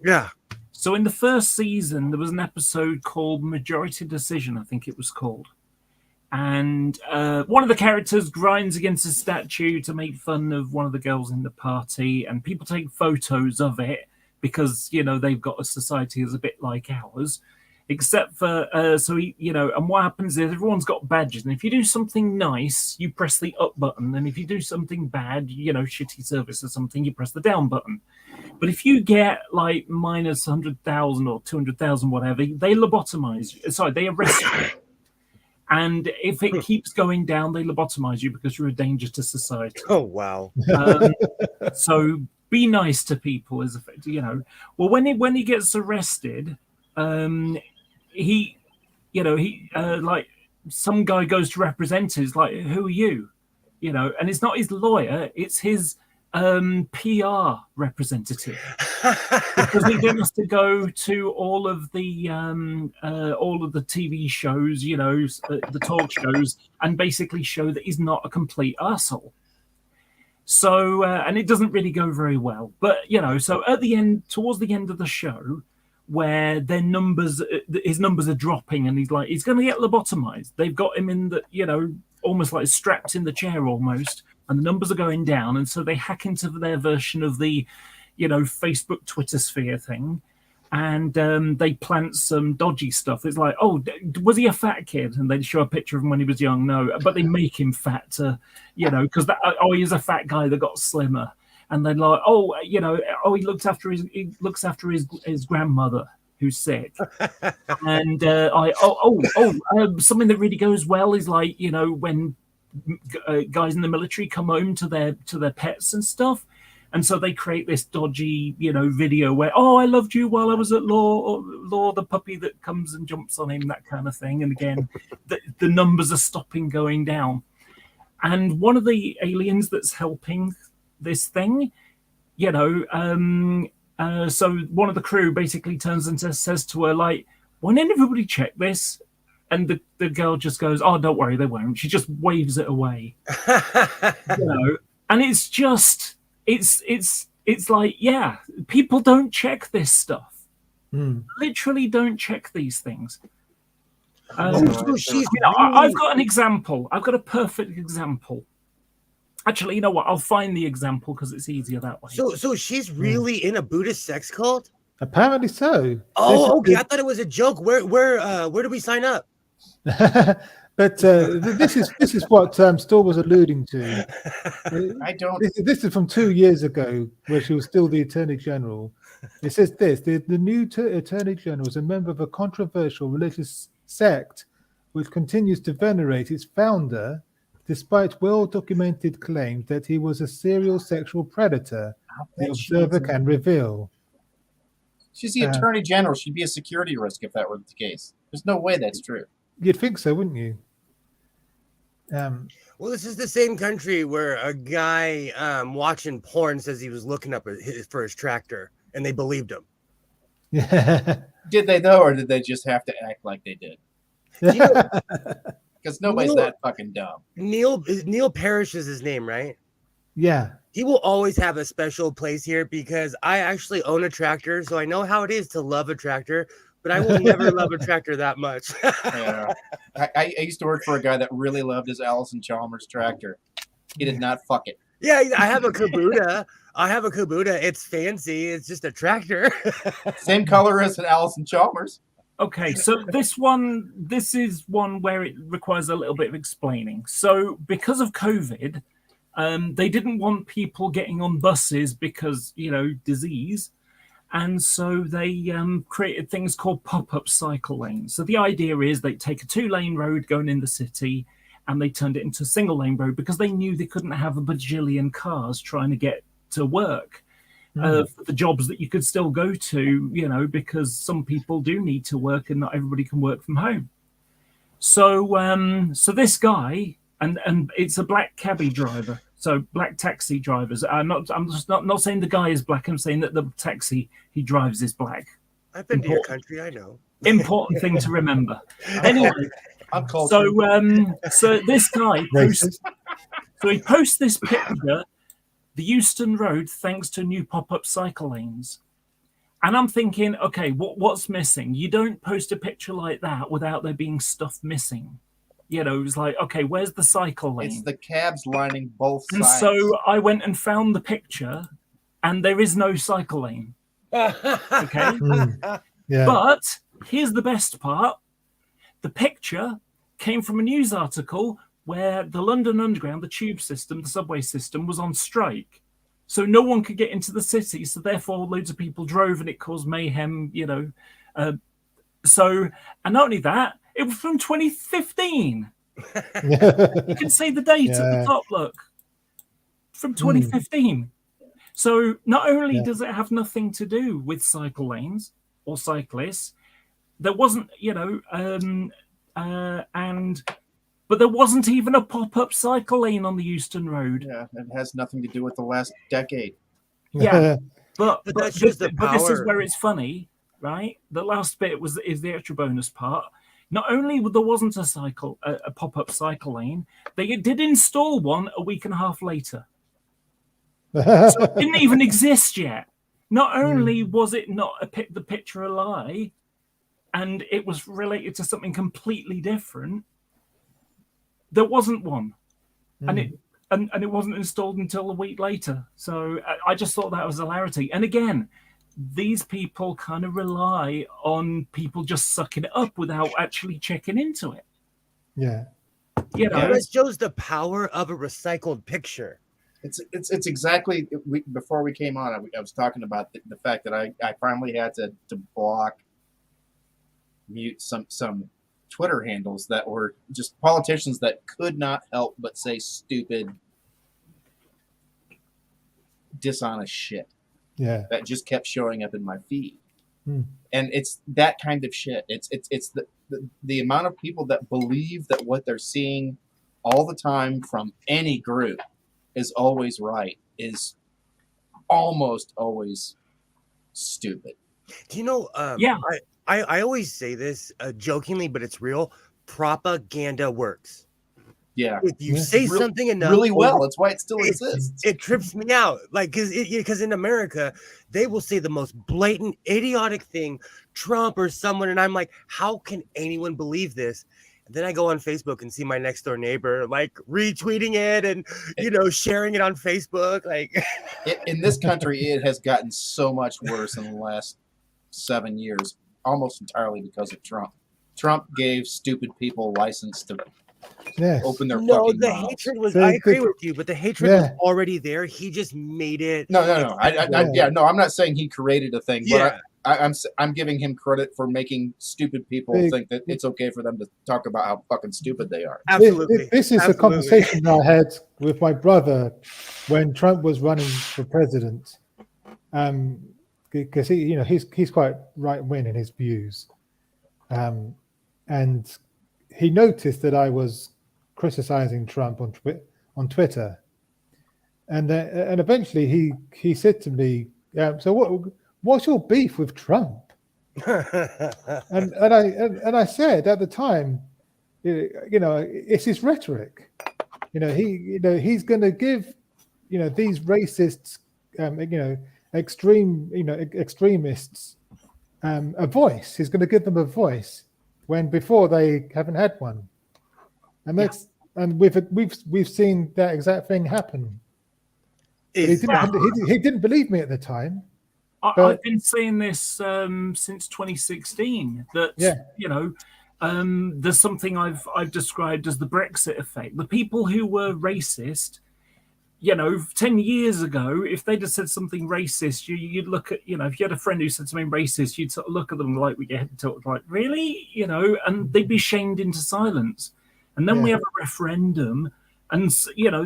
Yeah. So in the first season, there was an episode called Majority Decision, I think it was called. And one of the characters grinds against a statue to make fun of one of the girls in the party. And people take photos of it because, they've got a society that's a bit like ours. Except for, and what happens is everyone's got badges. And if you do something nice, you press the up button. And if you do something bad, shitty service or something, you press the down button. But if you get like minus 100,000 or 200,000, whatever, they lobotomize you. Sorry, they arrest you. And if it keeps going down, they lobotomize you because you're a danger to society. Oh, wow. So be nice to people, Well, when he gets arrested, he like some guy goes to represent his like, who are you? And it's not his lawyer, it's his PR representative, because he then has to go to all of the TV shows, the talk shows, and basically show that he's not a complete arsehole. So and it doesn't really go very well, but so at the end, towards the end of the show, where his numbers are dropping, and he's going to get lobotomized. They've got him in the almost like strapped in the chair almost, and the numbers are going down, and so they hack into their version of the Facebook Twitter sphere thing, and they plant some dodgy stuff. It's like, oh, was he a fat kid? And they show a picture of him when he was young. No, but they make him fat to because he's a fat guy that got slimmer. And then like, he looks after his grandmother who's sick. And something that really goes well is like, when guys in the military come home to their pets and stuff. And so they create this dodgy, video where, I loved you while I was at Law, the puppy that comes and jumps on him, that kind of thing. And again, the numbers are stopping going down. And one of the aliens that's helping this thing, so one of the crew basically turns and says to her, like, why didn't everybody check this? And the girl just goes, oh, don't worry, they won't. She just waves it away. And it's just, it's like, yeah, people don't check this stuff. Literally don't check these things. I've got an example. I've got a perfect example. Actually, you know what? I'll find the example because it's easier that way. So she's really in a Buddhist sex cult? Apparently so. Oh, okay. I thought it was a joke. Where do we sign up? But this is what Storr was alluding to. I don't. This is from 2 years ago, where she was still the Attorney General. It says this: the new Attorney General is a member of a controversial religious sect which continues to venerate its founder, despite well-documented claims that he was a serial sexual predator. The Observer can reveal. She's the Attorney General. She'd be a security risk if that were the case. There's no way that's true. You'd think so, wouldn't you? Well, this is the same country where a guy watching porn says he was looking up for his tractor, and they believed him. Yeah. Did they though, or did they just have to act like they did? Because nobody's that fucking dumb. Neil Parrish is his name, right? Yeah. He will always have a special place here because I actually own a tractor, so I know how it is to love a tractor, but I will never love a tractor that much. Yeah. I used to work for a guy that really loved his Allison Chalmers tractor. He did not fuck it. Yeah, I have a Kubota. It's fancy. It's just a tractor. Same color as an Allison Chalmers. Okay, so this is one where it requires a little bit of explaining. So because of COVID, they didn't want people getting on buses because, disease. And so they created things called pop-up cycle lanes. So the idea is they take a 2-lane road going in the city and they turned it into a single-lane road because they knew they couldn't have a bajillion cars trying to get to work. For the jobs that you could still go to, because some people do need to work and not everybody can work from home. So so this guy, and it's a black cabbie driver, so black taxi drivers. I'm just not saying the guy is black. I'm saying that the taxi he drives is black. I've been to your country. I know. Important thing to remember. Anyway, so this guy posts. So he posts this picture. The Euston Road, thanks to new pop-up cycle lanes. And I'm thinking, okay, what's missing? You don't post a picture like that without there being stuff missing. It's like, okay, where's the cycle lane? It's the cabs lining both sides. And so I went and found the picture, and there is no cycle lane. Okay? Yeah. But here's the best part. The picture came from a news article where the London Underground, the tube system, the subway system, was on strike. So no one could get into the city. So therefore, loads of people drove and it caused mayhem, and not only that, it was from 2015. You can see the date at the top, look. From 2015. So not only does it have nothing to do with cycle lanes or cyclists, there wasn't, but there wasn't even a pop-up cycle lane on the Euston Road. Yeah, it has nothing to do with the last decade. Yeah, but that's just the power. But this is where it's funny, right? The last bit is the extra bonus part. Not only there wasn't a pop-up cycle lane, they did install one a week and a half later. So it didn't even exist yet. Not only was it not the picture a lie, and it was related to something completely different, there wasn't one, and it wasn't installed until a week later. So I just thought that was hilarity. And again, these people kind of rely on people just sucking it up without actually checking into it. Yeah. That shows the power of a recycled picture. It's exactly before we came on. I was talking about the fact that I finally had to mute some Twitter handles that were just politicians that could not help but say stupid, dishonest shit. Yeah, that just kept showing up in my feed, and it's that kind of shit. It's the amount of people that believe that what they're seeing all the time from any group is always right is almost always stupid. Do you know? I always say this jokingly, but it's real. Propaganda works. Yeah. If you say something enough, really well, that's why it still exists. It trips me out, like because in America they will say the most blatant, idiotic thing, Trump or someone, and I'm like, how can anyone believe this? And then I go on Facebook and see my next door neighbor like retweeting it and sharing it on Facebook. Like in this country, it has gotten so much worse in the last 7 years. Almost entirely because of Trump. Trump gave stupid people license to open their fucking mouths. Hatred was. I agree with you, but the hatred was already there. He just made it. No. I'm not saying he created a thing, but I'm giving him credit for making stupid people think that it's okay for them to talk about how fucking stupid they are. Absolutely. This is a conversation I had with my brother when Trump was running for president. Because he's quite right wing in his views, and he noticed that I was criticizing Trump on Twitter, and eventually he said to me, "So what's your beef with Trump?" and I said at the time, it's his rhetoric. He's going to give these racists, extremists a voice. He's going to give them a voice when before they haven't had one, and we've seen that exact thing happen. He didn't believe me at the time. I've been seeing this since 2016. That there's something I've described as the Brexit effect. The people who were racist, 10 years ago, if they'd have said something racist, you'd look at, if you had a friend who said something racist, you'd sort of look at them like with your head tilted, like, really, and they'd be shamed into silence. And then we have a referendum, and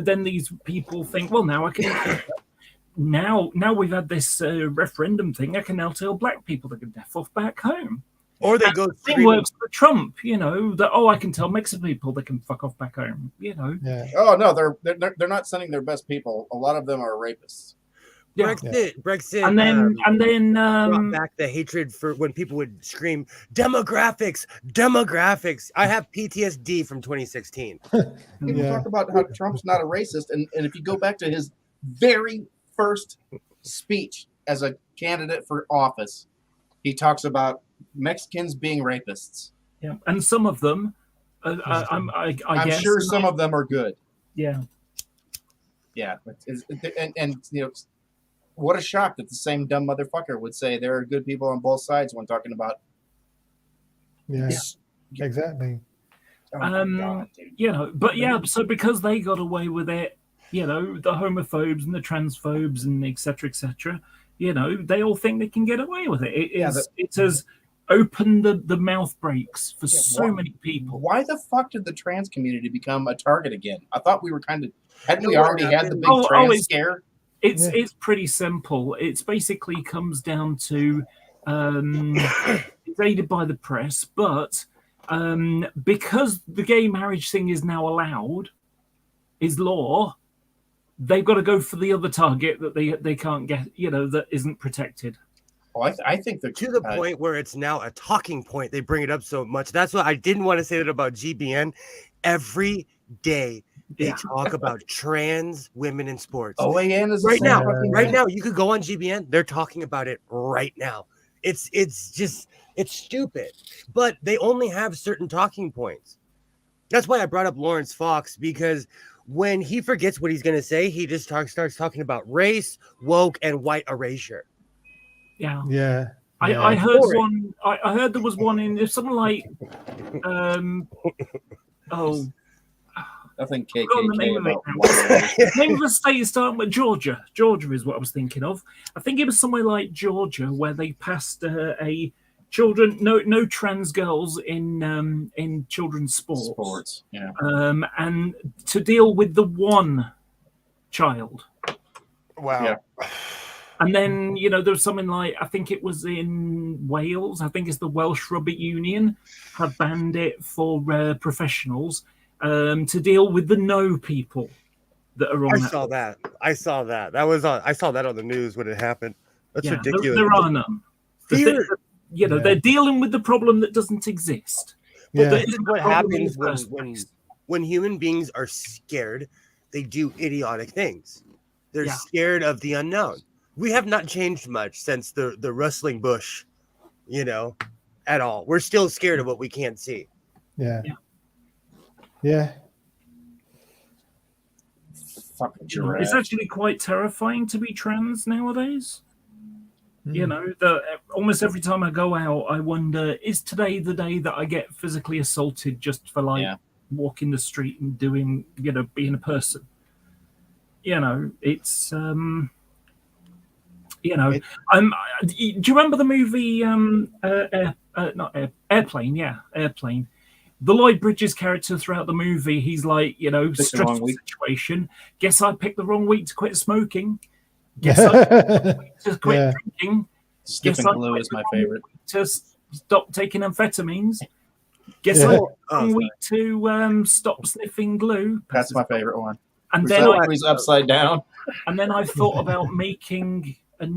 then these people think, well, now I can. Now we've had this referendum thing. I can now tell black people they can F off back home. Or they go. It works for Trump, that I can tell Mexican people they can fuck off back home. Yeah. Oh no, they're not sending their best people. A lot of them are rapists. Yeah. Brexit, and then brought back the hatred for when people would scream demographics. I have PTSD from 2016. People talk about how Trump's not a racist, and if you go back to his very first speech as a candidate for office, he talks about Mexicans being rapists. Yeah, and some of them, I'm guess, sure some of them are good. Yeah, and what a shock that the same dumb motherfucker would say there are good people on both sides when talking about. Yeah, exactly. Oh God, so because they got away with it, the homophobes and the transphobes and et cetera, they all think they can get away with it. It has opened the mouth breaks for so many people. Why the fuck did the trans community become a target again? I thought we were hadn't we already had the big trans scare? It's pretty simple. It's basically comes down to it's aided by the press, but because the gay marriage thing is now allowed, is law, they've got to go for the other target that they can't get, that isn't protected. Oh, I think they're to the point where it's now a talking point. They bring it up so much. That's why I didn't want to say that about GBN. Every day they talk about trans women in sports. OAN is right now. Right now, you could go on GBN. They're talking about it right now. It's stupid. But they only have certain talking points. That's why I brought up Lawrence Fox, because when he forgets what he's going to say, he just starts talking about race, woke, and white erasure. Yeah. I heard one. I heard there was one in something like nothing KKK the name about the name of the state is starting with Georgia. Georgia is what I was thinking of. I think it was somewhere like Georgia where they passed a children no trans girls in children's sports. Yeah. And to deal with the one child. Wow. Yeah. And then, there was something like, I think it was in Wales, I think it's the Welsh Rugby Union, have banned it for professionals to deal with the no people that are on I saw that. That was on. I saw that on the news when it happened. That's ridiculous. There are none. They're dealing with the problem that doesn't exist. But this is what happens when human beings are scared. They do idiotic things. They're scared of the unknown. We have not changed much since the rustling bush, at all. We're still scared of what we can't see. Yeah. Fucking giraffe. It's actually quite terrifying to be trans nowadays. Almost every time I go out, I wonder, is today the day that I get physically assaulted just for walking the street and doing, being a person? It's do you remember the movie Airplane? Yeah, Airplane. The Lloyd Bridges character throughout the movie, he's like, stressful situation. Guess I picked the wrong week to quit smoking. Guess I picked the wrong week to quit drinking. Stiff and Glue is my favorite. To stop taking amphetamines. Guess Yeah. I Oh, sorry. week to stop sniffing glue. That's my favorite one. And Who's then he's upside down. And then I've thought about making a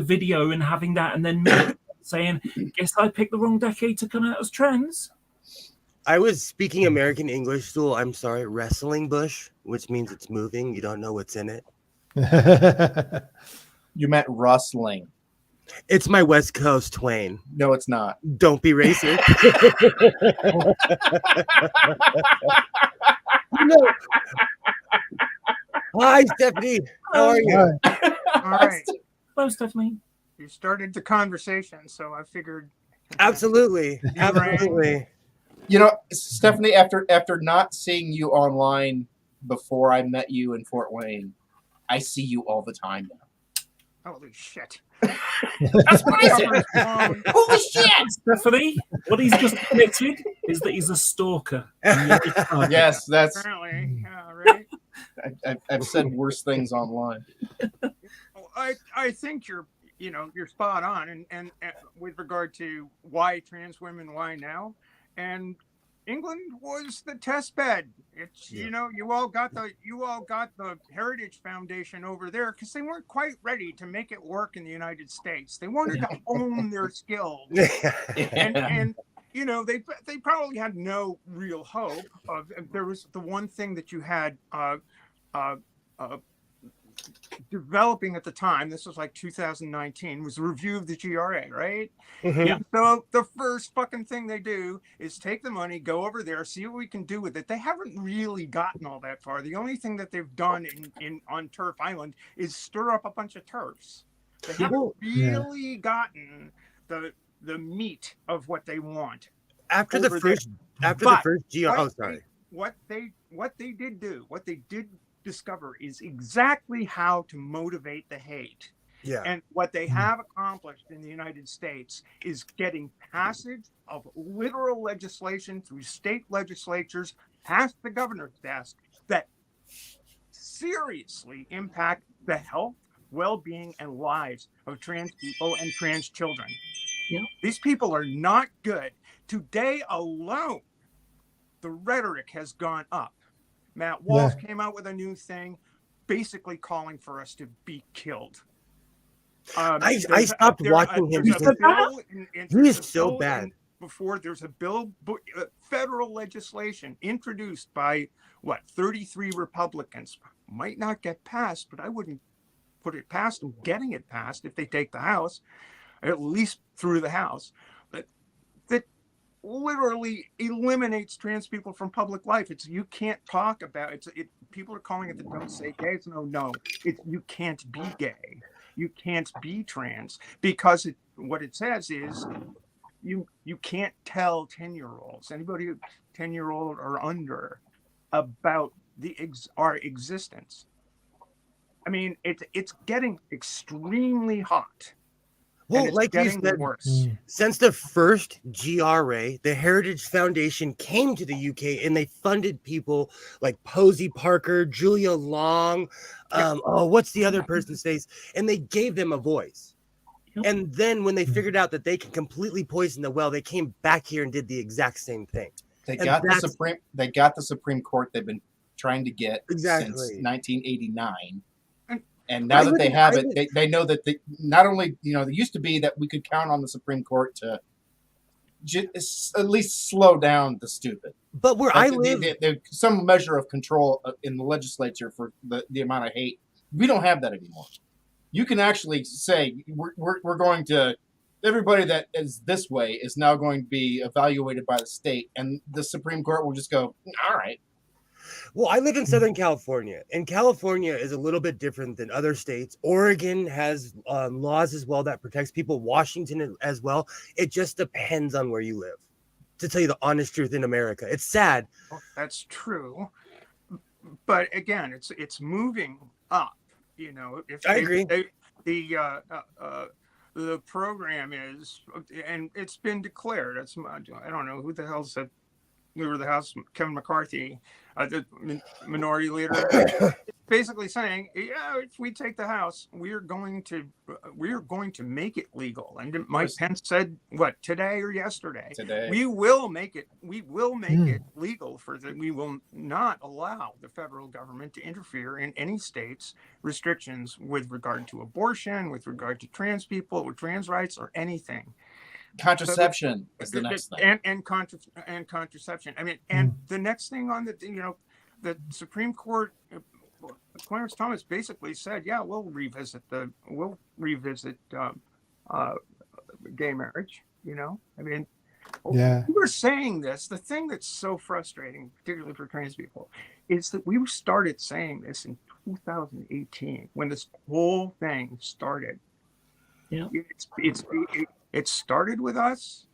video and having that, and then me saying, "Guess I picked the wrong decade to come out as trans." I was speaking American English school. I'm sorry, wrestling bush, which means it's moving. You don't know what's in it. You meant rustling. It's my West Coast Twain. No, it's not. Don't be racist. No. Hi, Stephanie. How are you? All right. Hello, Stephanie. You started the conversation, so I figured. Absolutely. You rang. Absolutely. You know, Stephanie, after not seeing you online before I met you in Fort Wayne, I see you all the time now. Holy shit. That's what I said. Holy shit! Stephanie, what he's just admitted is that he's a stalker. Yes, that's. Apparently, right? I've said worse things online. I think you're spot on, and with regard to why trans women, why now, and England was the test bed. It's you all got the Heritage Foundation over there because they weren't quite ready to make it work in the United States. They wanted to own their skills, and they probably had no real hope of. There was the one thing that you had developing at the time. This was like 2019. Was a review of the GRA, right? Mm-hmm. Yeah. So the first fucking thing they do is take the money, go over there, see what we can do with it. They haven't really gotten all that far. The only thing that they've done on Turf Island is stir up a bunch of turfs. They haven't really gotten the meat of what they want. After the first GR. Oh, sorry. What they did discover is exactly how to motivate the hate. Yeah. And what they have accomplished in the United States is getting passage of literal legislation through state legislatures past the governor's desk that seriously impact the health, well-being, and lives of trans people and trans children. Yeah. These people are not good. Today alone, the rhetoric has gone up. Matt Walsh came out with a new thing basically calling for us to be killed. I stopped watching him. He is so bad. Before there's a bill, federal legislation introduced by 33 Republicans. Might not get passed, but I wouldn't put it past them getting it passed if they take the House, at least through the House. But that literally eliminates trans people from public life. It's you can't talk about it. People are calling it the don't say gay. It's no. It's you can't be gay. You can't be trans because what it says is you can't tell 10-year-olds, anybody 10-year-old or under, about our existence. I mean, it's getting extremely hot. Well, like you said, worse. Since the first GRA, the Heritage Foundation came to the UK and they funded people like Posey Parker, Julia Long, what's the other person's face? And they gave them a voice. And then when they figured out that they can completely poison the well, they came back here and did the exact same thing. They got the Supreme Court they've been trying to get since 1989. And now that they have it, they know that not only, there used to be that we could count on the Supreme Court to at least slow down the stupid. But where I live, some measure of control in the legislature for the amount of hate. We don't have that anymore. You can actually say we're going to, everybody that is this way is now going to be evaluated by the state, and the Supreme Court will just go, all right. Well, I live in Southern California, and California is a little bit different than other states. Oregon has laws as well that protects people. Washington as well. It just depends on where you live. To tell you the honest truth, in America, it's sad. Well, that's true, but again, it's moving up. I agree. The program is, and it's been declared. I don't know who the hell said Leader of the House, Kevin McCarthy, the minority leader, basically saying, yeah, if we take the House, we're going to make it legal. And Mike Pence said, what, today or yesterday? Today. We will make it legal we will not allow the federal government to interfere in any state's restrictions with regard to abortion, with regard to trans people, with trans rights, or anything. Contraception is the next thing. And contraception. I mean, and the next thing on the Supreme Court, Clarence Thomas basically said, yeah, we'll revisit gay marriage. I mean, we were saying this. The thing that's so frustrating, particularly for trans people, is that we started saying this in 2018 when this whole thing started. Yeah, it started with us.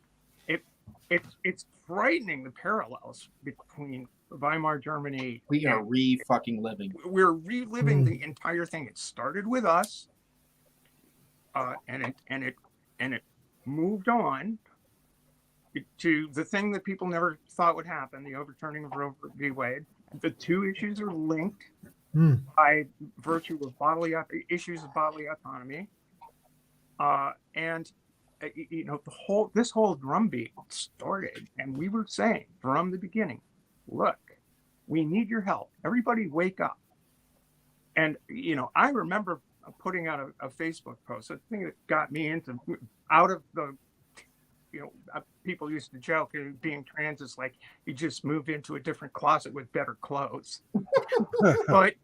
It's frightening, the parallels between Weimar Germany. We are re-fucking living. We're reliving the entire thing. It started with us, and it moved on to the thing that people never thought would happen: the overturning of Roe v. Wade. The two issues are linked by virtue of issues of bodily autonomy, and this whole drumbeat started, and we were saying from the beginning, look, we need your help. Everybody wake up. And, I remember putting out a Facebook post, a thing that got me out of the, people used to joke being trans is like you just move into a different closet with better clothes. but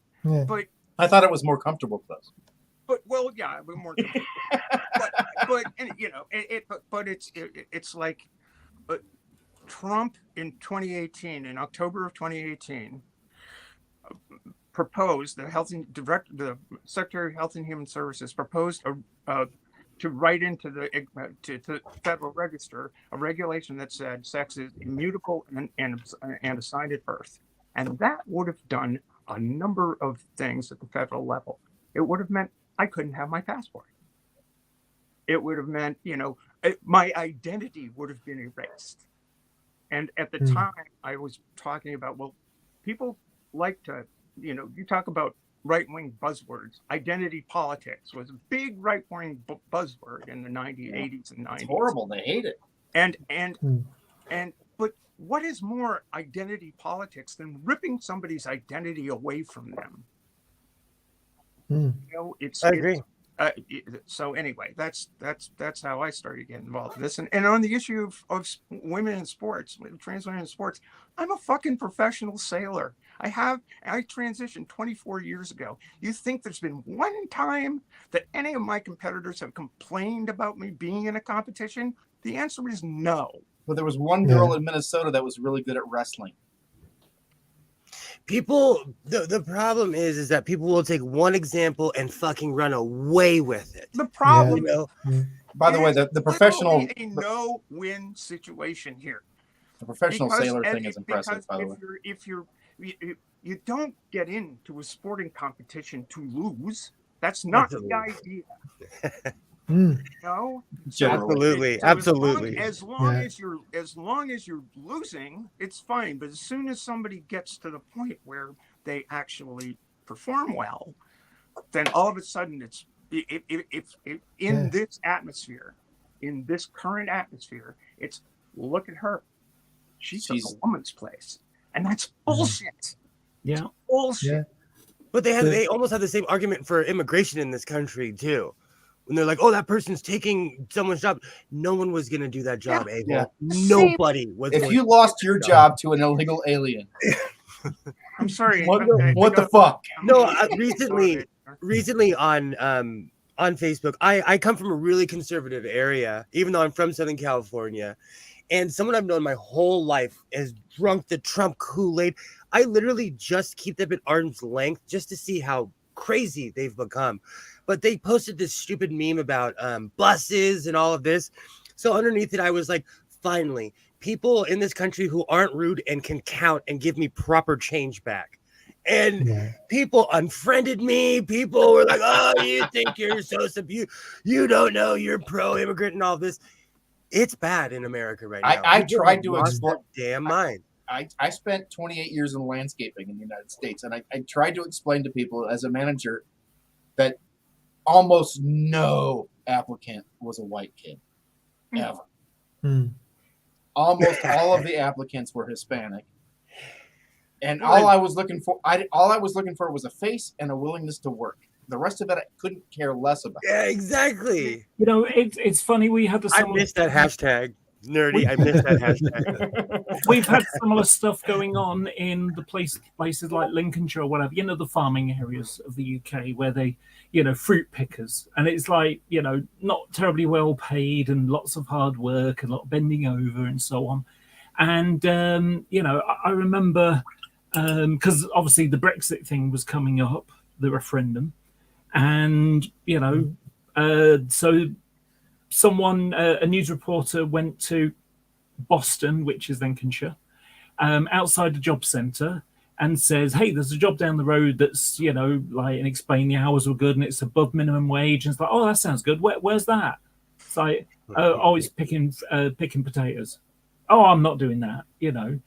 I thought it was more comfortable clothes. But more. but it's like Trump in 2018, in October of 2018, proposed the Secretary of Health and Human Services proposed to write into the Federal Register a regulation that said sex is immutable and assigned at birth, and that would have done a number of things at the federal level. It would have meant I couldn't have my passport. It would have meant, my identity would have been erased. And at the time, I was talking about, well, people like to, you talk about right-wing buzzwords. Identity politics was a big right-wing buzzword in the 80s and 90s. It's horrible. They hate it. But what is more identity politics than ripping somebody's identity away from them? I agree. So anyway, that's how I started getting involved in this. And on the issue of women in sports, trans women in sports, I'm a fucking professional sailor. I transitioned 24 years ago. You think there's been one time that any of my competitors have complained about me being in a competition? The answer is no. Well, there was one girl in Minnesota that was really good at wrestling. People, the problem is that people will take one example and fucking run away with it. The problem, by the way, the professional a no-win situation here. The professional sailor thing is impressive, by the way. If you don't get into a sporting competition to lose. That's not the idea. No, absolutely. As long as you're losing, it's fine. But as soon as somebody gets to the point where they actually perform well, then all of a sudden it's in this atmosphere, in this current atmosphere, it's look at her, she's a woman's place, and that's bullshit. Yeah, bullshit. Yeah. But they almost have the same argument for immigration in this country too. When they're like, oh, that person's taking someone's job. No one was going to do that job, Abel. Yeah. Nobody was. If you lost your job to an illegal alien. I'm sorry. What the fuck? No, recently on Facebook, I come from a really conservative area, even though I'm from Southern California. And someone I've known my whole life has drunk the Trump Kool-Aid. I literally just keep them at arm's length just to see how crazy they've become. But they posted this stupid meme about buses and all of this. So underneath it, I was like, finally, people in this country who aren't rude and can count and give me proper change back. And people unfriended me. People were like, oh, you think you're so you don't know you're pro-immigrant and all this. It's bad in America right now. I tried to explain. Damn mind. I spent 28 years in landscaping in the United States, and I tried to explain to people as a manager that almost no applicant was a white kid, ever. Almost all of the applicants were Hispanic, and all I was looking for was a face and a willingness to work. The rest of it, I couldn't care less about. Yeah, exactly. You know, it's funny. We had I missed that hashtag. Nerdy, I missed that hashtag. We've had similar stuff going on in the places like Lincolnshire or whatever, you know, the farming areas of the UK where they, you know, fruit pickers. And it's like, you know, not terribly well paid and lots of hard work and a lot of bending over and so on. And, you know, I remember, because obviously the Brexit thing was coming up, the referendum. And, you know, so someone, a news reporter went to Boston, which is Lincolnshire, outside the job centre and says, hey, there's a job down the road that's, you know, like, and explain the hours were good and it's above minimum wage. And it's like, oh, that sounds good. Where's that? It's like, oh, it's picking potatoes. Oh, I'm not doing that, you know.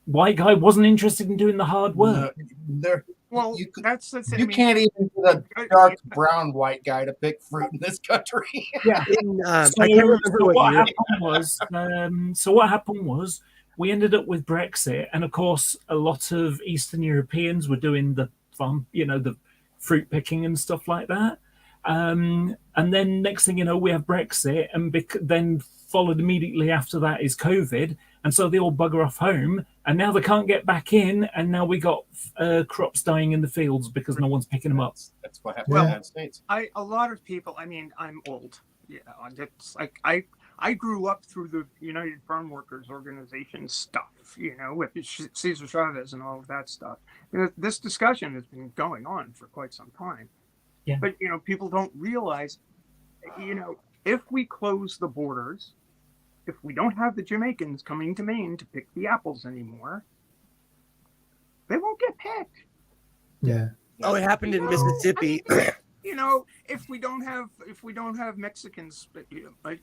White guy wasn't interested in doing the hard work. Well, you can't even get a dark brown white guy to pick fruit in this country. Yeah. I can't remember what happened was. So what happened was we ended up with Brexit, and of course, a lot of Eastern Europeans were doing the farm, you know, the fruit picking and stuff like that. And then next thing you know, we have Brexit, and then followed immediately after that is COVID. And so they all bugger off home, and now they can't get back in, and now we got crops dying in the fields because no one's picking them up. That's what happened in the United States. A lot of people, I mean, I'm old. Yeah, it's like I grew up through the United Farm Workers Organization stuff, you know, with Cesar Chavez and all of that stuff. You know, this discussion has been going on for quite some time. Yeah. But, you know, people don't realize, you know, if we close the borders, if we don't have the Jamaicans coming to Maine to pick the apples anymore, they won't get picked. Yeah. Oh, it happened in Mississippi. You know, if we don't have Mexicans, like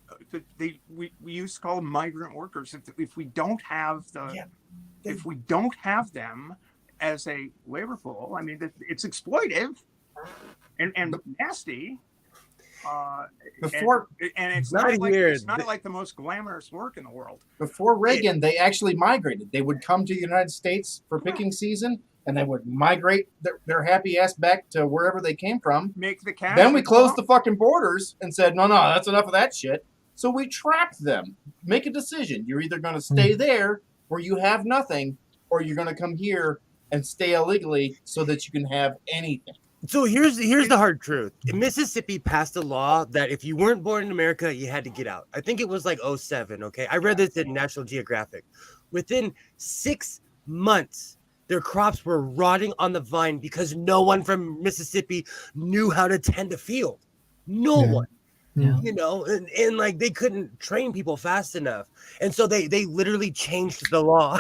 we used to call them migrant workers. If we don't have if we don't have them as a labor pool, I mean, it's exploitive and nasty. And it's not like the most glamorous work in the world. Before Reagan, they actually migrated. They would come to the United States for picking season, and they would migrate their happy ass back to wherever they came from. Make the cash. Then we closed the fucking borders and said, no, that's enough of that shit. So we trapped them. Make a decision. You're either going to stay there where you have nothing, or you're going to come here and stay illegally so that you can have anything. So here's the hard truth. Mississippi passed a law that if you weren't born in America, you had to get out. I think it was like 2007, okay? I read this in National Geographic. Within 6 months, their crops were rotting on the vine because no one from Mississippi knew how to tend a field. No one. Yeah. You know, and like they couldn't train people fast enough. And so they literally changed the law.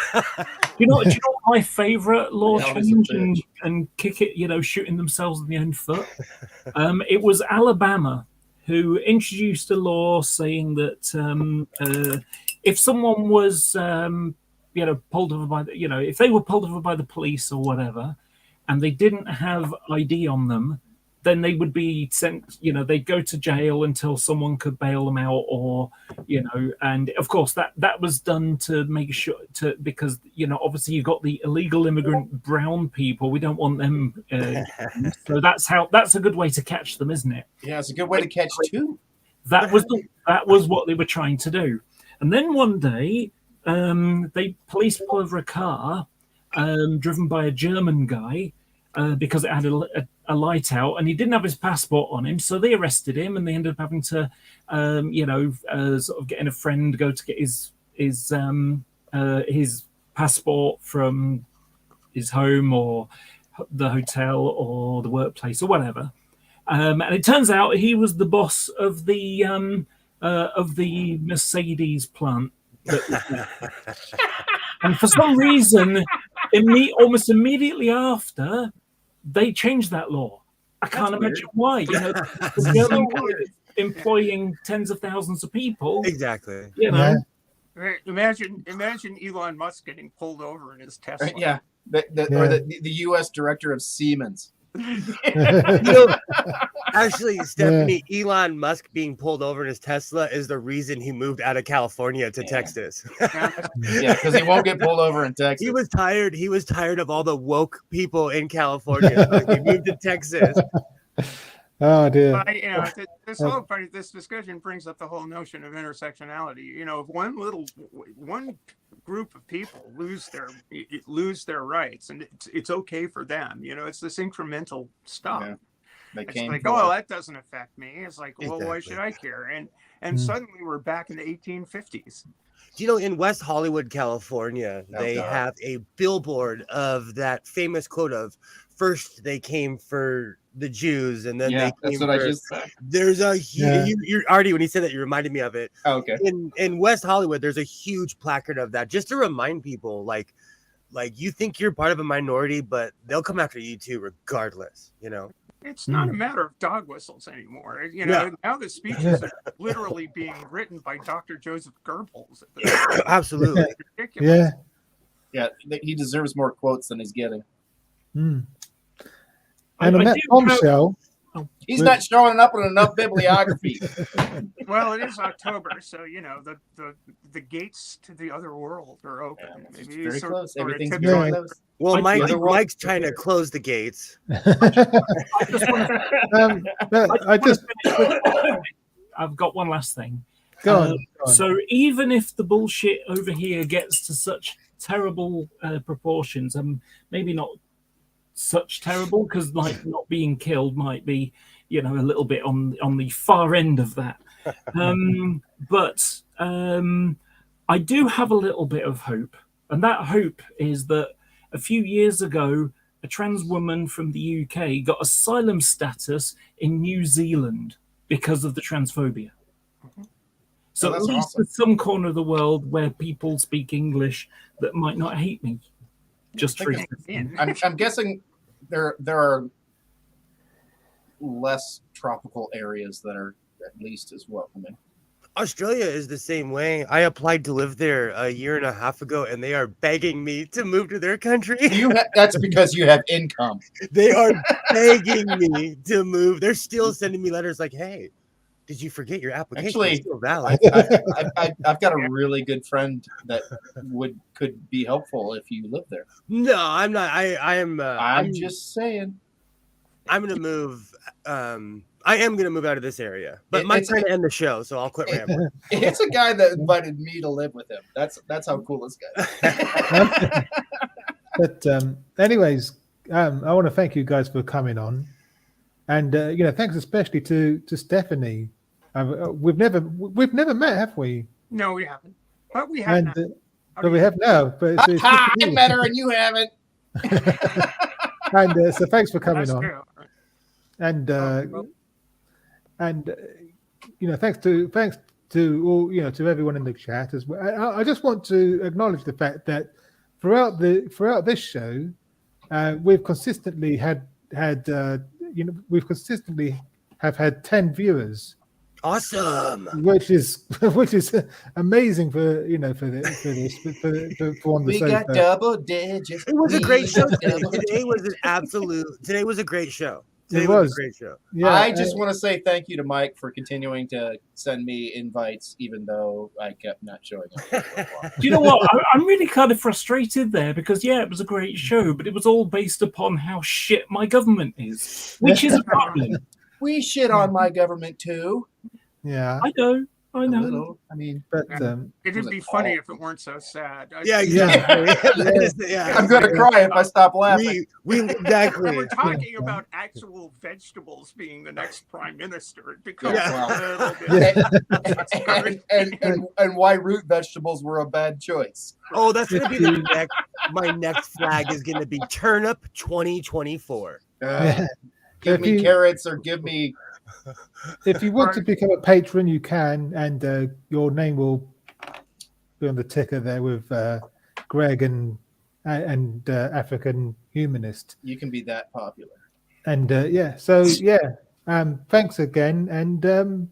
You know my favorite law change and kick it, you know, shooting themselves in the own foot? It was Alabama who introduced a law saying that if someone was, you know, pulled over by the, you know, if they were pulled over by the police or whatever, and they didn't have ID on them, then they would be sent, you know, they'd go to jail until someone could bail them out, or, you know, and of course that was done to make sure because, you know, obviously you've got the illegal immigrant brown people. We don't want them. So that's a good way to catch them, isn't it? Yeah, it's a good way to catch too. That was what they were trying to do. And then one day, police pull over a car driven by a German guy because it had a light out, and he didn't have his passport on him, so they arrested him, and they ended up having to, sort of getting a friend go to get his passport from his home or the hotel or the workplace or whatever. And it turns out he was the boss of the Mercedes plant. And for some reason, almost immediately after, they changed that law. I can't imagine why. You know, the German employing tens of thousands of people. Exactly. You know, Imagine Elon Musk getting pulled over in his Tesla. Yeah, or the U.S. director of Siemens. Actually, Stephanie, Elon Musk being pulled over in his Tesla is the reason he moved out of California to Texas. Yeah, because he won't get pulled over in Texas. He was tired of all the woke people in California. So he moved to Texas. Oh dear. This whole part of this discussion brings up the whole notion of intersectionality. If one group of people lose their rights, and it's okay for them. It's this incremental stuff. Yeah. It's like, oh, that doesn't affect me. It's like, well, why should I care? And suddenly we're back in the 1850s. In West Hollywood, California, they have a billboard of that famous quote of, first they came for the Jews, and then they came for... I just said. There's a huge... You already, when you said that, you reminded me of it. Oh, okay. In West Hollywood, there's a huge placard of that, just to remind people, like you think you're part of a minority, but they'll come after you too, regardless, It's not a matter of dog whistles anymore. Now the speeches are literally being written by Dr. Joseph Goebbels. Absolutely. Yeah. Yeah, he deserves more quotes than he's getting. And on that bombshell, he's not showing up in enough bibliography. Well, it is October, so the gates to the other world are open. Yeah, maybe very close. Everything's very close. Well, Mike's trying to close the gates. I've got one last thing. Go on. So even if the bullshit over here gets to such terrible proportions, and maybe not such terrible, because like not being killed might be, a little bit on the far end of that. But I do have a little bit of hope, and that hope is that a few years ago, a trans woman from the UK got asylum status in New Zealand because of the transphobia. So at least there's some corner of the world where people speak English that might not hate me. Just for I'm guessing there are less tropical areas that are at least as welcoming. Australia is the same way. I applied to live there a year and a half ago, and they are begging me to move to their country. That's because you have income. They are begging me to move. They're still sending me letters like, hey, did you forget your application is still valid? I've got a really good friend that could be helpful if you live there. No, I'm not. I'm just saying. I'm going to move. I am going to move out of this area, but Mike's trying to end the show, so I'll quit rambling. It's a guy that invited me to live with him. That's how cool this guy is. But anyways, I want to thank you guys for coming on, and thanks especially to Stephanie. We've never met, have we? No, we haven't. But we have now. But we have now. But it's I met her and you haven't. And so thanks for coming on. True. And thanks to all to everyone in the chat as well. I just want to acknowledge the fact that throughout this show, we've consistently had 10 viewers. Awesome. Which is amazing for on the we sofa. got double digits. It was a great show. Today was a great show. Today was a great show. Yeah, I just want to say thank you to Mike for continuing to send me invites, even though I kept not showing up. Do you know what? I'm really kind of frustrated there because, it was a great show, but it was all based upon how shit my government is, which is a problem. We shit on my government too. Yeah, I know. I mean, but it'd be funny if it weren't so sad. Yeah, exactly. I'm gonna cry if I stop laughing. Exactly. We're talking about actual vegetables being the next prime minister. It becomes a little bit. And why root vegetables were a bad choice. Oh, that's gonna be my next flag is gonna be turnip 2024. Give me carrots or give me. If you want to become a patron, you can, and your name will be on the ticker there with Greg and African Humanist. You can be that popular. And thanks again, and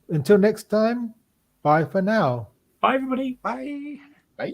until next time, bye for now. Bye, everybody. Bye. Bye.